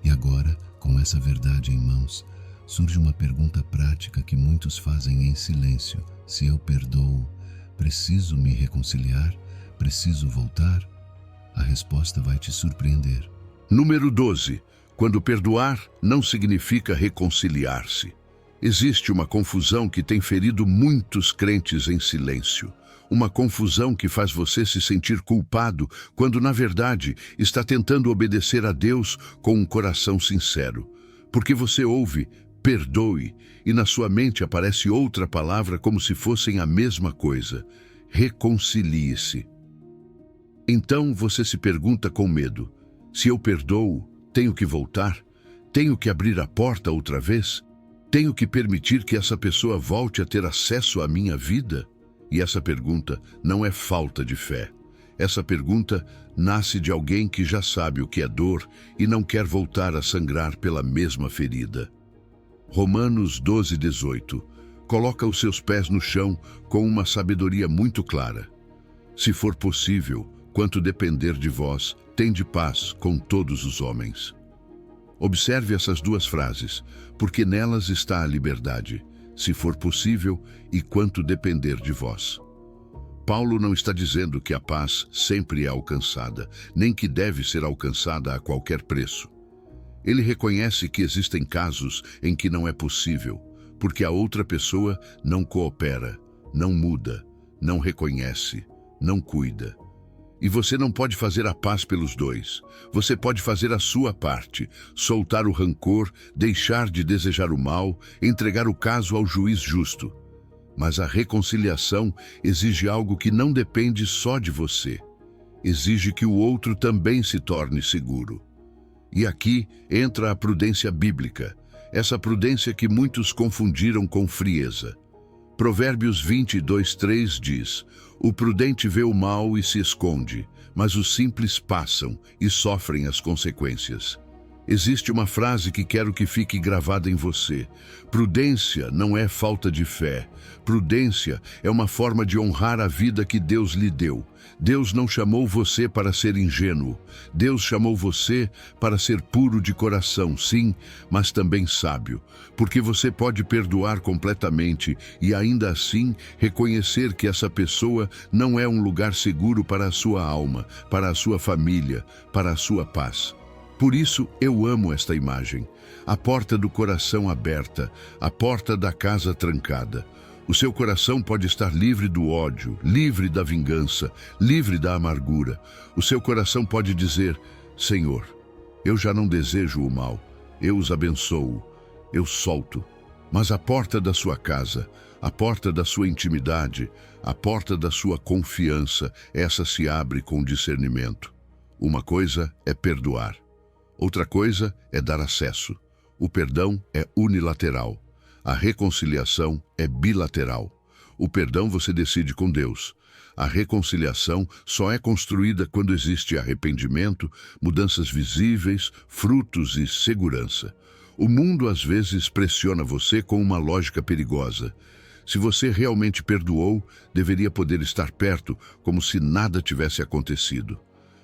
E agora, com essa verdade em mãos, surge uma pergunta prática que muitos fazem em silêncio. Se eu perdoo, preciso me reconciliar? Preciso voltar? A resposta vai te surpreender. Número 12. Quando perdoar não significa reconciliar-se. Existe uma confusão que tem ferido muitos crentes em silêncio. Uma confusão que faz você se sentir culpado quando, na verdade, está tentando obedecer a Deus com um coração sincero. Porque você ouve, perdoe, e na sua mente aparece outra palavra como se fossem a mesma coisa. Reconcilie-se. Então você se pergunta com medo, se eu perdoo, Tenho que voltar? Tenho que abrir a porta outra vez? Tenho que permitir que essa pessoa volte a ter acesso à minha vida? E essa pergunta não é falta de fé. Essa pergunta nasce de alguém que já sabe o que é dor e não quer voltar a sangrar pela mesma ferida. Romanos 12:18 coloca os seus pés no chão com uma sabedoria muito clara. Se for possível, quanto depender de vós, tende paz com todos os homens. Observe essas duas frases, porque nelas está a liberdade, se for possível e quanto depender de vós. Paulo não está dizendo que a paz sempre é alcançada, nem que deve ser alcançada a qualquer preço. Ele reconhece que existem casos em que não é possível, porque a outra pessoa não coopera, não muda, não reconhece, não cuida. E você não pode fazer a paz pelos dois. Você pode fazer a sua parte, soltar o rancor, deixar de desejar o mal, entregar o caso ao juiz justo. Mas a reconciliação exige algo que não depende só de você. Exige que o outro também se torne seguro. E aqui entra a prudência bíblica, essa prudência que muitos confundiram com frieza. Provérbios 22:3 diz: o prudente vê o mal e se esconde, mas os simples passam e sofrem as consequências. Existe uma frase que quero que fique gravada em você. Prudência não é falta de fé. Prudência é uma forma de honrar a vida que Deus lhe deu. Deus não chamou você para ser ingênuo. Deus chamou você para ser puro de coração, sim, mas também sábio. Porque você pode perdoar completamente e ainda assim reconhecer que essa pessoa não é um lugar seguro para a sua alma, para a sua família, para a sua paz. Por isso, eu amo esta imagem. A porta do coração aberta, a porta da casa trancada. O seu coração pode estar livre do ódio, livre da vingança, livre da amargura. O seu coração pode dizer: Senhor, eu já não desejo o mal, eu os abençoo, eu solto. Mas a porta da sua casa, a porta da sua intimidade, a porta da sua confiança, essa se abre com discernimento. Uma coisa é perdoar. Outra coisa é dar acesso. O perdão é unilateral. A reconciliação é bilateral. O perdão você decide com Deus. A reconciliação só é construída quando existe arrependimento, mudanças visíveis, frutos e segurança. O mundo às vezes pressiona você com uma lógica perigosa. Se você realmente perdoou, deveria poder estar perto, como se nada tivesse acontecido.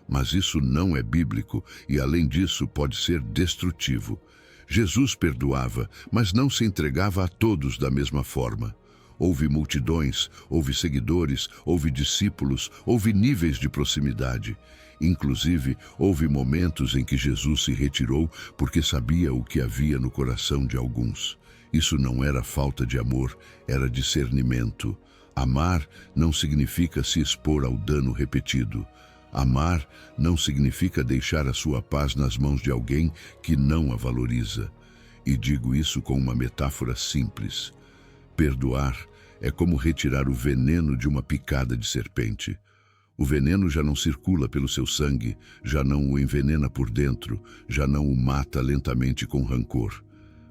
Mas isso não é bíblico e, além disso, pode ser destrutivo. Jesus perdoava, mas não se entregava a todos da mesma forma. Houve multidões, houve seguidores, houve discípulos, houve níveis de proximidade. Inclusive, houve momentos em que Jesus se retirou porque sabia o que havia no coração de alguns. Isso não era falta de amor, era discernimento. Amar não significa se expor ao dano repetido. Amar não significa deixar a sua paz nas mãos de alguém que não a valoriza. E digo isso com uma metáfora simples. Perdoar é como retirar o veneno de uma picada de serpente. O veneno já não circula pelo seu sangue, já não o envenena por dentro, já não o mata lentamente com rancor.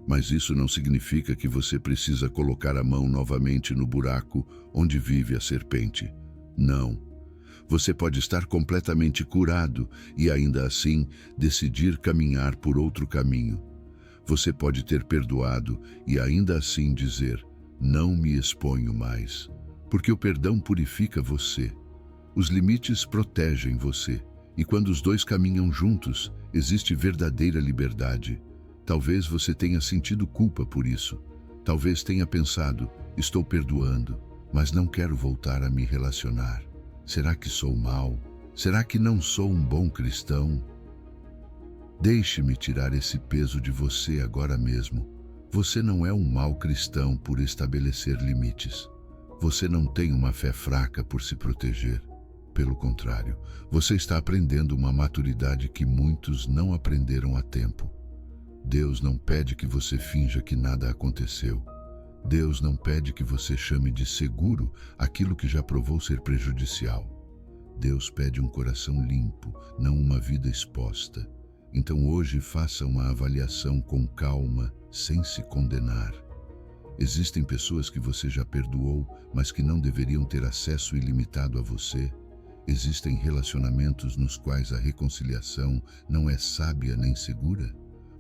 Mas isso não significa que você precisa colocar a mão novamente no buraco onde vive a serpente. Não. Você pode estar completamente curado e ainda assim decidir caminhar por outro caminho. Você pode ter perdoado e ainda assim dizer: não me exponho mais, porque o perdão purifica você. Os limites protegem você, e quando os dois caminham juntos, existe verdadeira liberdade. Talvez você tenha sentido culpa por isso. Talvez tenha pensado: estou perdoando, mas não quero voltar a me relacionar. Será que sou mau? Será que não sou um bom cristão? Deixe-me tirar esse peso de você agora mesmo. Você não é um mau cristão por estabelecer limites. Você não tem uma fé fraca por se proteger. Pelo contrário, você está aprendendo uma maturidade que muitos não aprenderam a tempo. Deus não pede que você finja que nada aconteceu. Deus não pede que você chame de seguro aquilo que já provou ser prejudicial. Deus pede um coração limpo, não uma vida exposta. Então hoje faça uma avaliação com calma, sem se condenar. Existem pessoas que você já perdoou, mas que não deveriam ter acesso ilimitado a você. Existem relacionamentos nos quais a reconciliação não é sábia nem segura.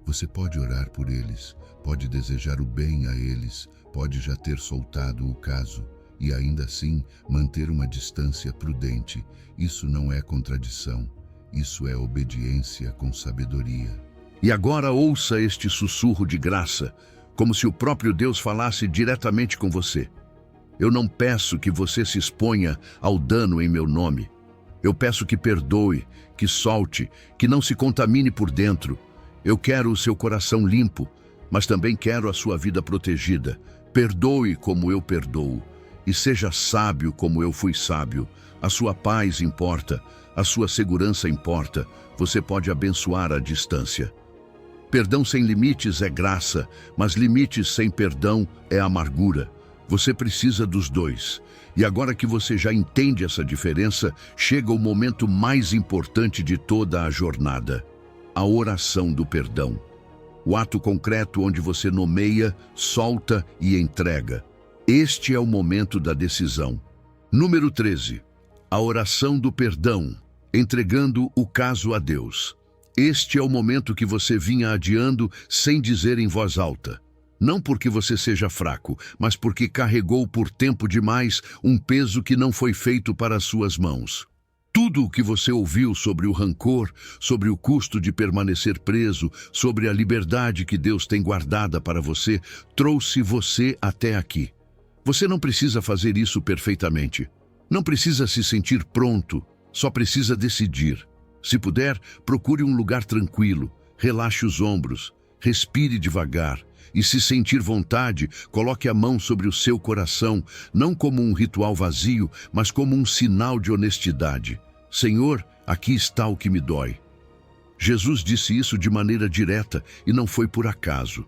Você pode orar por eles, pode desejar o bem a eles, pode já ter soltado o caso e ainda assim manter uma distância prudente. Isso não é contradição, isso é obediência com sabedoria. E agora ouça este sussurro de graça, como se o próprio Deus falasse diretamente com você. Eu não peço que você se exponha ao dano em meu nome. Eu peço que perdoe, que solte, que não se contamine por dentro. Eu quero o seu coração limpo, mas também quero a sua vida protegida. Perdoe como eu perdoo, e seja sábio como eu fui sábio. A sua paz importa, a sua segurança importa. Você pode abençoar à distância. Perdão sem limites é graça, mas limites sem perdão é amargura. Você precisa dos dois. E agora que você já entende essa diferença, chega o momento mais importante de toda a jornada: a oração do perdão. O ato concreto onde você nomeia, solta e entrega. Este é o momento da decisão. Número 13. A oração do perdão, entregando o caso a Deus. Este é o momento que você vinha adiando sem dizer em voz alta. Não porque você seja fraco, mas porque carregou por tempo demais um peso que não foi feito para as suas mãos. Tudo o que você ouviu sobre o rancor, sobre o custo de permanecer preso, sobre a liberdade que Deus tem guardada para você, trouxe você até aqui. Você não precisa fazer isso perfeitamente. Não precisa se sentir pronto, só precisa decidir. Se puder, procure um lugar tranquilo, relaxe os ombros, respire devagar e, se sentir vontade, coloque a mão sobre o seu coração, não como um ritual vazio, mas como um sinal de honestidade. Senhor, aqui está o que me dói. Jesus disse isso de maneira direta e não foi por acaso.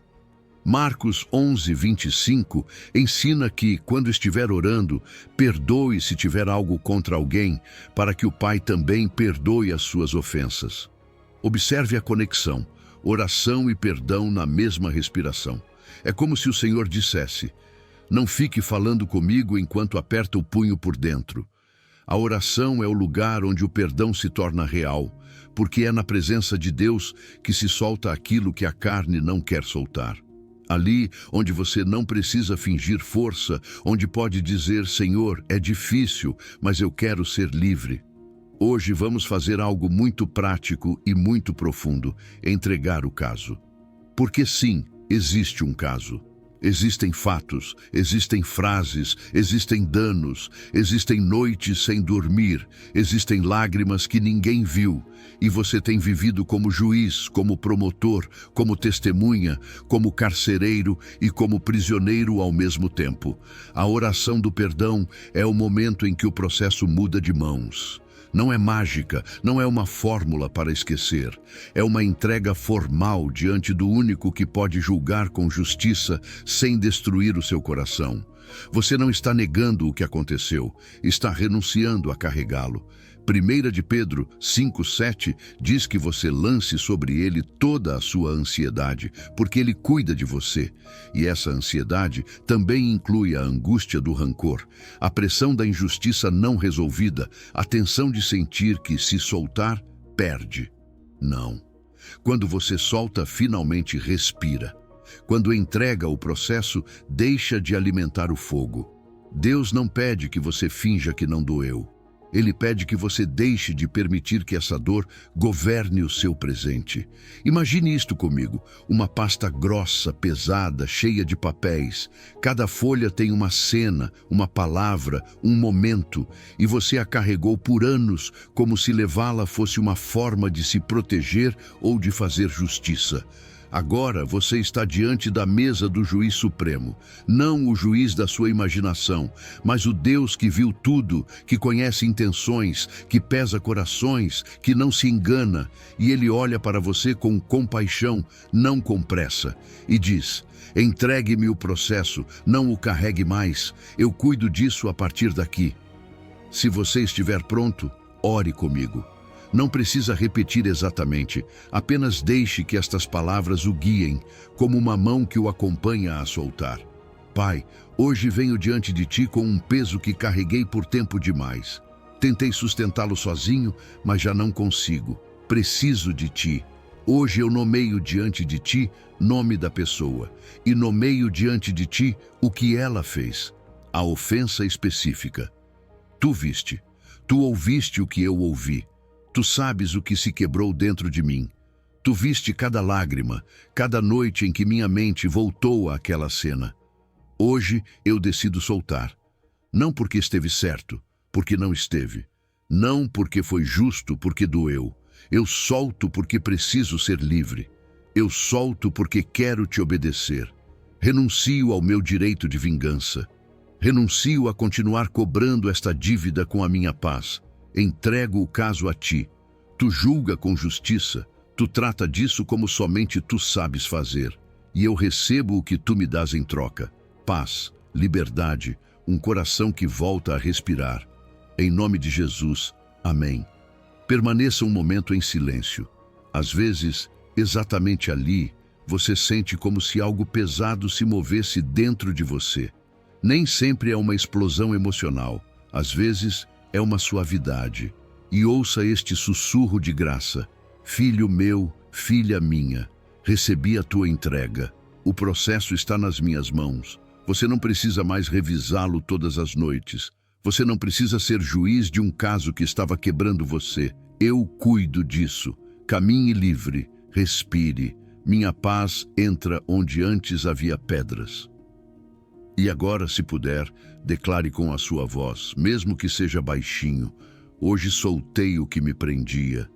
Marcos 11:25 ensina que, quando estiver orando, perdoe se tiver algo contra alguém, para que o Pai também perdoe as suas ofensas. Observe a conexão, oração e perdão na mesma respiração. É como se o Senhor dissesse: não fique falando comigo enquanto aperta o punho por dentro. A oração é o lugar onde o perdão se torna real, porque é na presença de Deus que se solta aquilo que a carne não quer soltar. Ali, onde você não precisa fingir força, onde pode dizer: Senhor, é difícil, mas eu quero ser livre. Hoje vamos fazer algo muito prático e muito profundo: entregar o caso. Porque sim, existe um caso. Existem fatos, existem frases, existem danos, existem noites sem dormir, existem lágrimas que ninguém viu, e você tem vivido como juiz, como promotor, como testemunha, como carcereiro e como prisioneiro ao mesmo tempo. A oração do perdão é o momento em que o processo muda de mãos. Não é mágica, não é uma fórmula para esquecer. É uma entrega formal diante do único que pode julgar com justiça sem destruir o seu coração. Você não está negando o que aconteceu, está renunciando a carregá-lo. 1 de Pedro 5:7 diz que você lance sobre ele toda a sua ansiedade, porque ele cuida de você. E essa ansiedade também inclui a angústia do rancor, a pressão da injustiça não resolvida, a tensão de sentir que, se soltar, perde. Não. Quando você solta, finalmente respira. Quando entrega o processo, deixa de alimentar o fogo. Deus não pede que você finja que não doeu. Ele pede que você deixe de permitir que essa dor governe o seu presente. Imagine isto comigo: uma pasta grossa, pesada, cheia de papéis. Cada folha tem uma cena, uma palavra, um momento, e você a carregou por anos como se levá-la fosse uma forma de se proteger ou de fazer justiça. Agora você está diante da mesa do juiz supremo, não o juiz da sua imaginação, mas o Deus que viu tudo, que conhece intenções, que pesa corações, que não se engana, e ele olha para você com compaixão, não com pressa, e diz: entregue-me o processo, não o carregue mais, eu cuido disso a partir daqui. Se você estiver pronto, ore comigo. Não precisa repetir exatamente, apenas deixe que estas palavras o guiem, como uma mão que o acompanha a soltar. Pai, hoje venho diante de ti com um peso que carreguei por tempo demais. Tentei sustentá-lo sozinho, mas já não consigo. Preciso de ti. Hoje eu nomeio diante de ti nome da pessoa e nomeio diante de ti o que ela fez, a ofensa específica. Tu viste, tu ouviste o que eu ouvi, tu sabes o que se quebrou dentro de mim. Tu viste cada lágrima, cada noite em que minha mente voltou àquela cena. Hoje eu decido soltar, não porque esteve certo, porque não esteve, não porque foi justo, porque doeu. Eu solto porque preciso ser livre. Eu solto porque quero te obedecer. Renuncio ao meu direito de vingança. Renuncio a continuar cobrando esta dívida com a minha paz. Entrego o caso a ti. Tu julga com justiça. Tu trata disso como somente tu sabes fazer. E eu recebo o que tu me dás em troca. Paz, liberdade, um coração que volta a respirar. Em nome de Jesus. Amém. Permaneça um momento em silêncio. Às vezes, exatamente ali, você sente como se algo pesado se movesse dentro de você. Nem sempre é uma explosão emocional. Às vezes, é uma suavidade. E ouça este sussurro de graça. Filho meu, filha minha, recebi a tua entrega. O processo está nas minhas mãos. Você não precisa mais revisá-lo todas as noites. Você não precisa ser juiz de um caso que estava quebrando você. Eu cuido disso. Caminhe livre, respire. Minha paz entra onde antes havia pedras. E agora, se puder, declare com a sua voz, mesmo que seja baixinho: hoje soltei o que me prendia.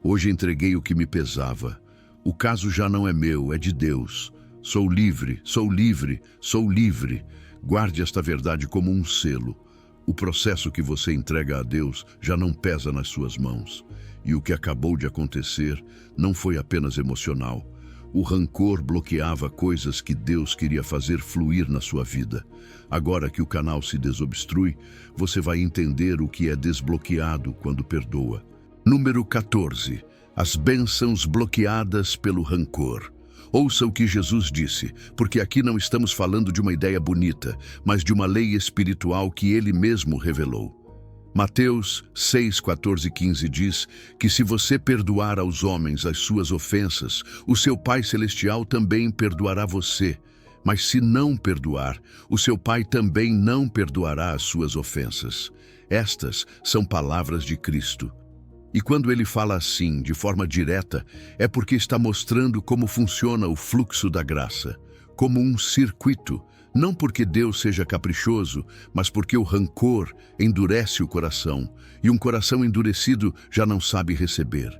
Hoje entreguei o que me pesava. O caso já não é meu, é de Deus. Sou livre, sou livre, sou livre. Guarde esta verdade como um selo. O processo que você entrega a Deus já não pesa nas suas mãos. E o que acabou de acontecer não foi apenas emocional. O rancor bloqueava coisas que Deus queria fazer fluir na sua vida. Agora que o canal se desobstrui, você vai entender o que é desbloqueado quando perdoa. Número 14. As bênçãos bloqueadas pelo rancor. Ouça o que Jesus disse, porque aqui não estamos falando de uma ideia bonita, mas de uma lei espiritual que ele mesmo revelou. Mateus 6, 14 e 15 diz que se você perdoar aos homens as suas ofensas, o seu Pai Celestial também perdoará você. Mas se não perdoar, o seu Pai também não perdoará as suas ofensas. Estas são palavras de Cristo. E quando ele fala assim, de forma direta, é porque está mostrando como funciona o fluxo da graça, como um circuito, não porque Deus seja caprichoso, mas porque o rancor endurece o coração, e um coração endurecido já não sabe receber.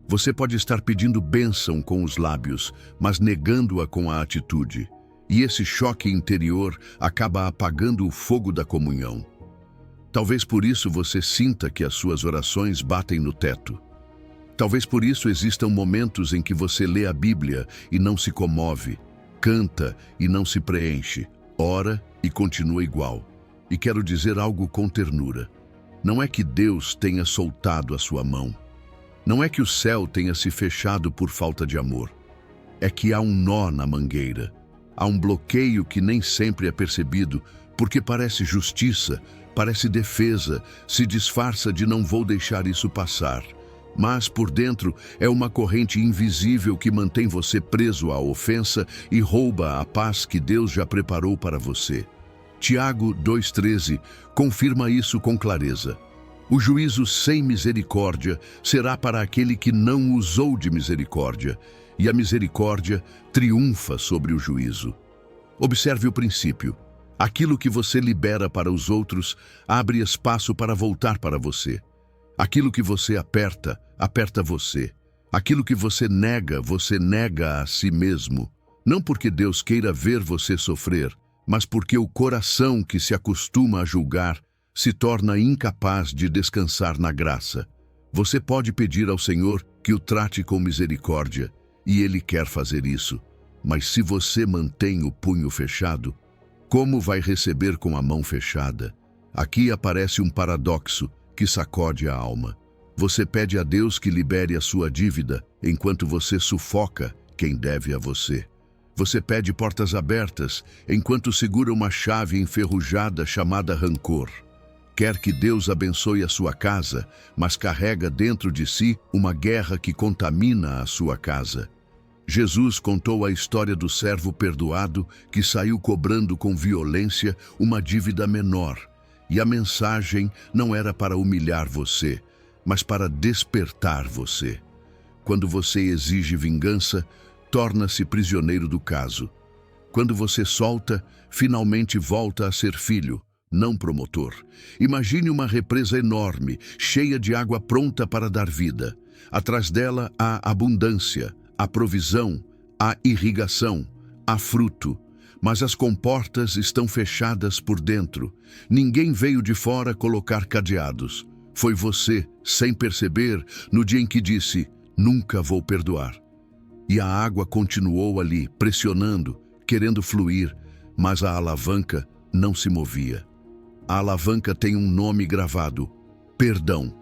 Você pode estar pedindo bênção com os lábios, mas negando-a com a atitude, e esse choque interior acaba apagando o fogo da comunhão. Talvez por isso você sinta que as suas orações batem no teto. Talvez por isso existam momentos em que você lê a Bíblia e não se comove, canta e não se preenche, ora e continua igual. E quero dizer algo com ternura. Não é que Deus tenha soltado a sua mão. Não é que o céu tenha se fechado por falta de amor. É que há um nó na mangueira. Há um bloqueio que nem sempre é percebido, porque parece justiça, parece defesa, se disfarça de não vou deixar isso passar. Mas por dentro é uma corrente invisível que mantém você preso à ofensa e rouba a paz que Deus já preparou para você. Tiago 2,13 confirma isso com clareza. O juízo sem misericórdia será para aquele que não usou de misericórdia, e a misericórdia triunfa sobre o juízo. Observe o princípio. Aquilo que você libera para os outros abre espaço para voltar para você. Aquilo que você aperta, aperta você. Aquilo que você nega a si mesmo. Não porque Deus queira ver você sofrer, mas porque o coração que se acostuma a julgar se torna incapaz de descansar na graça. Você pode pedir ao Senhor que o trate com misericórdia, e Ele quer fazer isso. Mas se você mantém o punho fechado, como vai receber com a mão fechada? Aqui aparece um paradoxo que sacode a alma. Você pede a Deus que libere a sua dívida, enquanto você sufoca quem deve a você. Você pede portas abertas, enquanto segura uma chave enferrujada chamada rancor. Quer que Deus abençoe a sua casa, mas carrega dentro de si uma guerra que contamina a sua casa. Jesus contou a história do servo perdoado que saiu cobrando com violência uma dívida menor. E a mensagem não era para humilhar você, mas para despertar você. Quando você exige vingança, torna-se prisioneiro do caso. Quando você solta, finalmente volta a ser filho, não promotor. Imagine uma represa enorme, cheia de água pronta para dar vida. Atrás dela há abundância, há provisão, há irrigação, há fruto. Mas as comportas estão fechadas por dentro. Ninguém veio de fora colocar cadeados. Foi você, sem perceber, no dia em que disse, nunca vou perdoar. E a água continuou ali, pressionando, querendo fluir, mas a alavanca não se movia. A alavanca tem um nome gravado: perdão.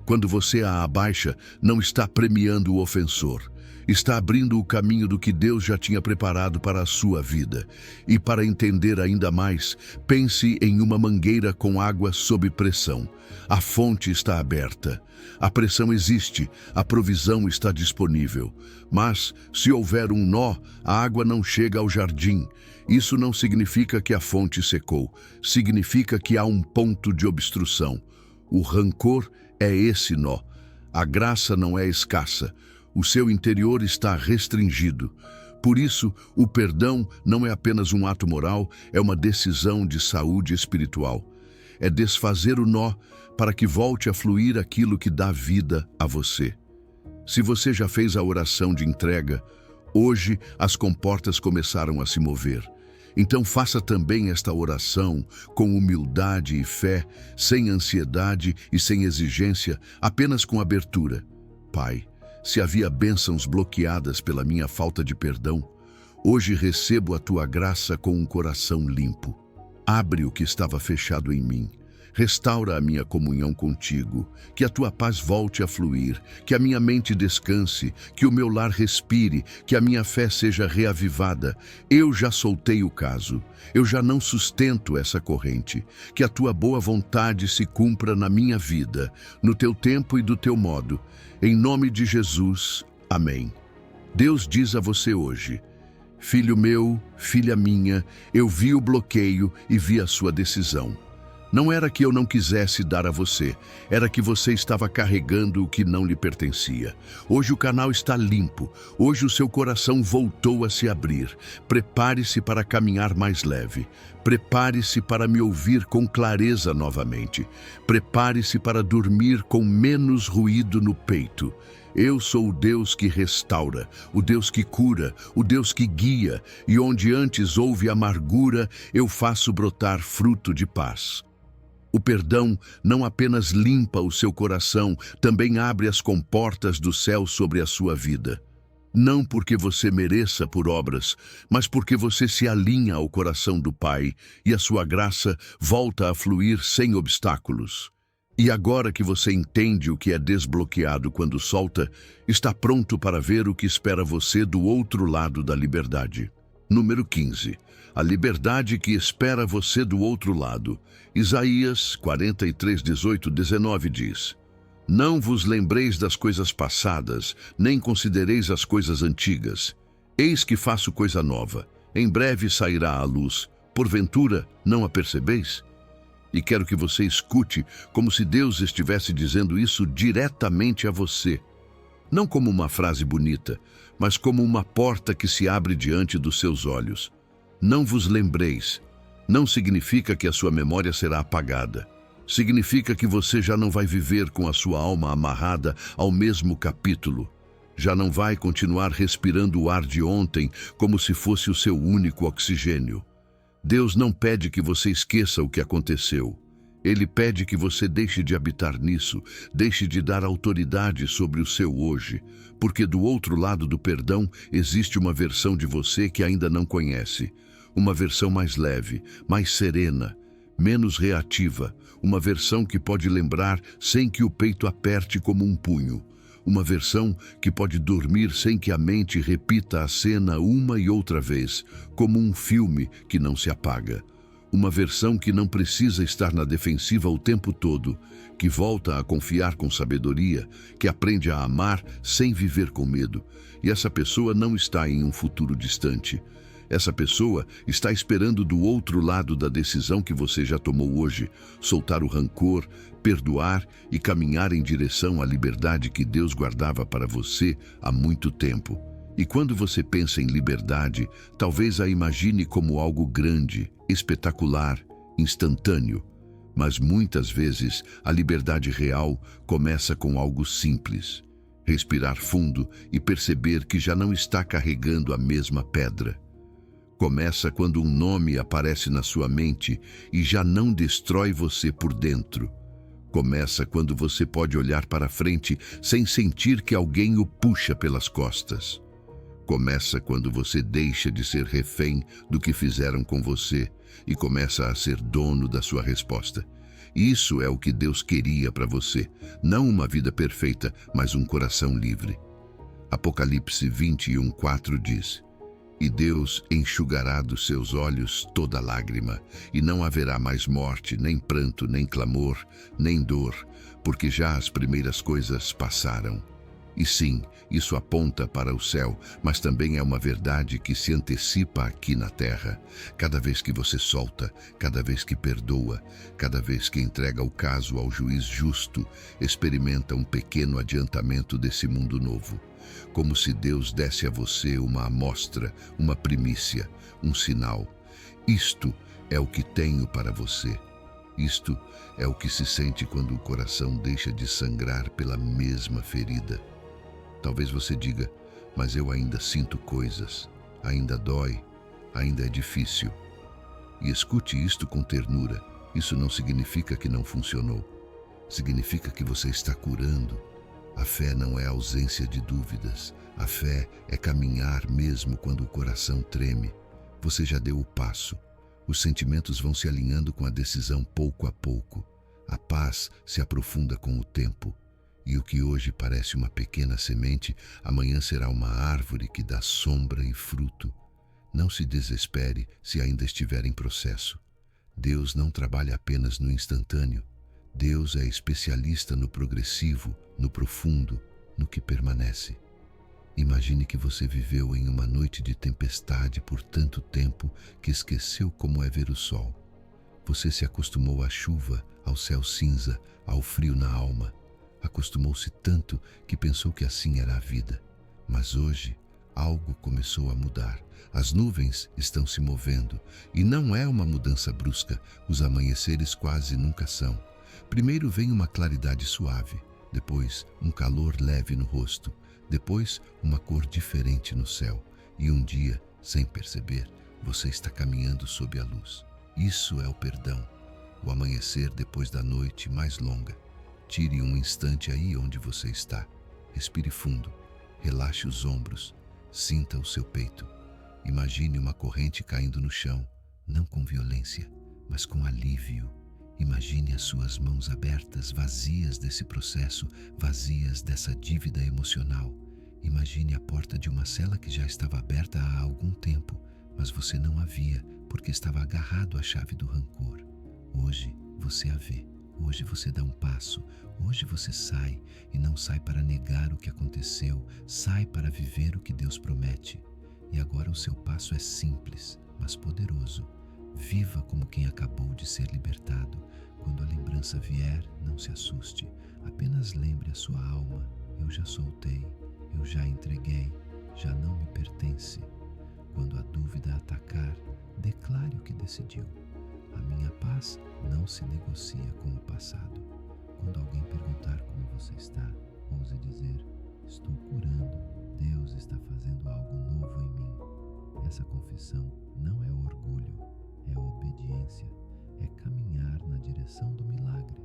Quando você a abaixa, não está premiando o ofensor. Está abrindo o caminho do que Deus já tinha preparado para a sua vida. E para entender ainda mais, pense em uma mangueira com água sob pressão. A fonte está aberta. A pressão existe, a provisão está disponível. Mas, se houver um nó, a água não chega ao jardim. Isso não significa que a fonte secou. Significa que há um ponto de obstrução. O rancor é esse nó. A graça não é escassa. O seu interior está restringido. Por isso, o perdão não é apenas um ato moral, é uma decisão de saúde espiritual. É desfazer o nó para que volte a fluir aquilo que dá vida a você. Se você já fez a oração de entrega, hoje as comportas começaram a se mover. Então faça também esta oração com humildade e fé, sem ansiedade e sem exigência, apenas com abertura. Pai, se havia bênçãos bloqueadas pela minha falta de perdão, hoje recebo a tua graça com um coração limpo. Abre o que estava fechado em mim. Restaura a minha comunhão contigo, que a tua paz volte a fluir, que a minha mente descanse, que o meu lar respire, que a minha fé seja reavivada. Eu já soltei o caso, eu já não sustento essa corrente. Que a tua boa vontade se cumpra na minha vida, no teu tempo e do teu modo. Em nome de Jesus, amém. Deus diz a você hoje: filho meu, filha minha, eu vi o bloqueio e vi a sua decisão. Não era que eu não quisesse dar a você, era que você estava carregando o que não lhe pertencia. Hoje o canal está limpo, hoje o seu coração voltou a se abrir. Prepare-se para caminhar mais leve. Prepare-se para me ouvir com clareza novamente. Prepare-se para dormir com menos ruído no peito. Eu sou o Deus que restaura, o Deus que cura, o Deus que guia, e onde antes houve amargura, eu faço brotar fruto de paz. O perdão não apenas limpa o seu coração, também abre as comportas do céu sobre a sua vida. Não porque você mereça por obras, mas porque você se alinha ao coração do Pai e a sua graça volta a fluir sem obstáculos. E agora que você entende o que é desbloqueado quando solta, está pronto para ver o que espera você do outro lado da liberdade. Número 15. A liberdade que espera você do outro lado. Isaías 43, 18, 19 diz: Não vos lembreis das coisas passadas, nem considereis as coisas antigas. Eis que faço coisa nova. Em breve sairá à luz. Porventura, não a percebeis? E quero que você escute como se Deus estivesse dizendo isso diretamente a você. Não como uma frase bonita, mas como uma porta que se abre diante dos seus olhos. Não vos lembreis. Não significa que a sua memória será apagada. Significa que você já não vai viver com a sua alma amarrada ao mesmo capítulo. Já não vai continuar respirando o ar de ontem como se fosse o seu único oxigênio. Deus não pede que você esqueça o que aconteceu. Ele pede que você deixe de habitar nisso, deixe de dar autoridade sobre o seu hoje, porque do outro lado do perdão existe uma versão de você que ainda não conhece. Uma versão mais leve, mais serena, menos reativa, uma versão que pode lembrar sem que o peito aperte como um punho, uma versão que pode dormir sem que a mente repita a cena uma e outra vez, como um filme que não se apaga. Uma versão que não precisa estar na defensiva o tempo todo, que volta a confiar com sabedoria, que aprende a amar sem viver com medo. E essa pessoa não está em um futuro distante. Essa pessoa está esperando do outro lado da decisão que você já tomou hoje, soltar o rancor, perdoar e caminhar em direção à liberdade que Deus guardava para você há muito tempo. E quando você pensa em liberdade, talvez a imagine como algo grande, espetacular, instantâneo. Mas muitas vezes a liberdade real começa com algo simples. Respirar fundo e perceber que já não está carregando a mesma pedra. Começa quando um nome aparece na sua mente e já não destrói você por dentro. Começa quando você pode olhar para frente sem sentir que alguém o puxa pelas costas. Começa quando você deixa de ser refém do que fizeram com você e começa a ser dono da sua resposta. Isso é o que Deus queria para você, não uma vida perfeita, mas um coração livre. Apocalipse 21:4 diz: E Deus enxugará dos seus olhos toda lágrima, e não haverá mais morte, nem pranto, nem clamor, nem dor, porque já as primeiras coisas passaram. E sim, isso aponta para o céu, mas também é uma verdade que se antecipa aqui na terra. Cada vez que você solta, cada vez que perdoa, cada vez que entrega o caso ao juiz justo, experimenta um pequeno adiantamento desse mundo novo. Como se Deus desse a você uma amostra, uma primícia, um sinal. Isto é o que tenho para você. Isto é o que se sente quando o coração deixa de sangrar pela mesma ferida. Talvez você diga, mas eu ainda sinto coisas, ainda dói, ainda é difícil. E escute isto com ternura. Isso não significa que não funcionou. Significa que você está curando. A fé não é ausência de dúvidas. A fé é caminhar mesmo quando o coração treme. Você já deu o passo. Os sentimentos vão se alinhando com a decisão pouco a pouco. A paz se aprofunda com o tempo. E o que hoje parece uma pequena semente, amanhã será uma árvore que dá sombra e fruto. Não se desespere se ainda estiver em processo. Deus não trabalha apenas no instantâneo. Deus é especialista no progressivo, no profundo, no que permanece. Imagine que você viveu em uma noite de tempestade por tanto tempo que esqueceu como é ver o sol. Você se acostumou à chuva, ao céu cinza, ao frio na alma. Acostumou-se tanto que pensou que assim era a vida. Mas hoje, algo começou a mudar. As nuvens estão se movendo. E não é uma mudança brusca. Os amanheceres quase nunca são. Primeiro vem uma claridade suave. Depois, um calor leve no rosto. Depois, uma cor diferente no céu. E um dia, sem perceber, você está caminhando sob a luz. Isso é o perdão. O amanhecer depois da noite mais longa. Tire um instante aí onde você está. Respire fundo. Relaxe os ombros. Sinta o seu peito. Imagine uma corrente caindo no chão, não com violência, mas com alívio. Imagine as suas mãos abertas, vazias desse processo, vazias dessa dívida emocional. Imagine a porta de uma cela que já estava aberta há algum tempo, mas você não a via porque estava agarrado à chave do rancor. Hoje você a vê. Hoje você dá um passo, hoje você sai, e não sai para negar o que aconteceu, sai para viver o que Deus promete. E agora o seu passo é simples, mas poderoso. Viva como quem acabou de ser libertado. Quando a lembrança vier, não se assuste, apenas lembre a sua alma: eu já soltei, eu já entreguei, já não me pertence. Quando a dúvida atacar, declare o que decidiu. A minha paz não se negocia com o passado. Quando alguém perguntar como você está, ouse dizer: estou curando, Deus está fazendo algo novo em mim. Essa confissão não é orgulho, é obediência, é caminhar na direção do milagre.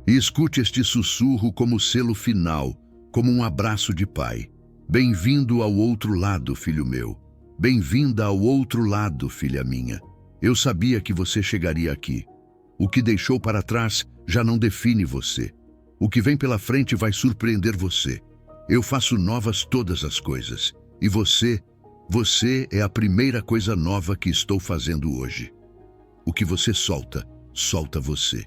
E escute este sussurro como selo final, como um abraço de pai. Bem-vindo ao outro lado, filho meu. Bem-vinda ao outro lado, filha minha. Eu sabia que você chegaria aqui. O que deixou para trás já não define você. O que vem pela frente vai surpreender você. Eu faço novas todas as coisas. E você é a primeira coisa nova que estou fazendo hoje. O que você solta, solta você.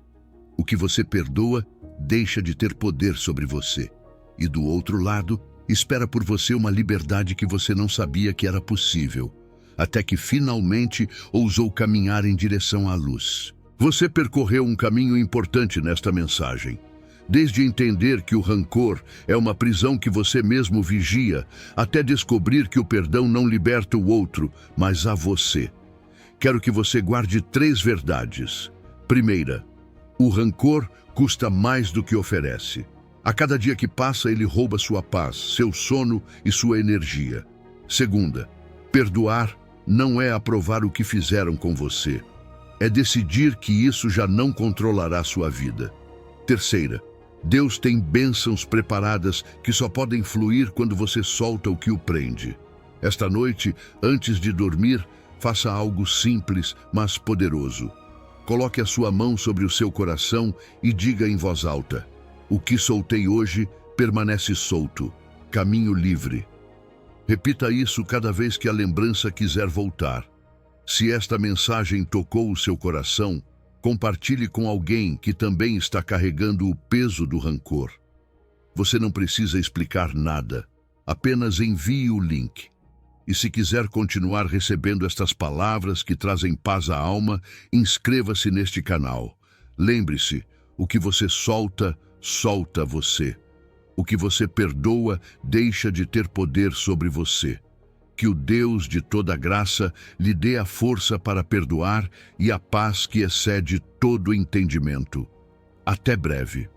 O que você perdoa, deixa de ter poder sobre você. E do outro lado, espera por você uma liberdade que você não sabia que era possível, até que finalmente ousou caminhar em direção à luz. Você percorreu um caminho importante nesta mensagem. Desde entender que o rancor é uma prisão que você mesmo vigia, até descobrir que o perdão não liberta o outro, mas a você. Quero que você guarde 3 verdades. Primeira, o rancor custa mais do que oferece. A cada dia que passa, ele rouba sua paz, seu sono e sua energia. Segunda, perdoar não é aprovar o que fizeram com você. É decidir que isso já não controlará sua vida. Terceira, Deus tem bênçãos preparadas que só podem fluir quando você solta o que o prende. Esta noite, antes de dormir, faça algo simples, mas poderoso. Coloque a sua mão sobre o seu coração e diga em voz alta: o que soltei hoje permanece solto, caminho livre. Repita isso cada vez que a lembrança quiser voltar. Se esta mensagem tocou o seu coração, compartilhe com alguém que também está carregando o peso do rancor. Você não precisa explicar nada, apenas envie o link. E se quiser continuar recebendo estas palavras que trazem paz à alma, inscreva-se neste canal. Lembre-se, o que você solta, solta você. O que você perdoa, deixa de ter poder sobre você. Que o Deus de toda graça lhe dê a força para perdoar e a paz que excede todo entendimento. Até breve.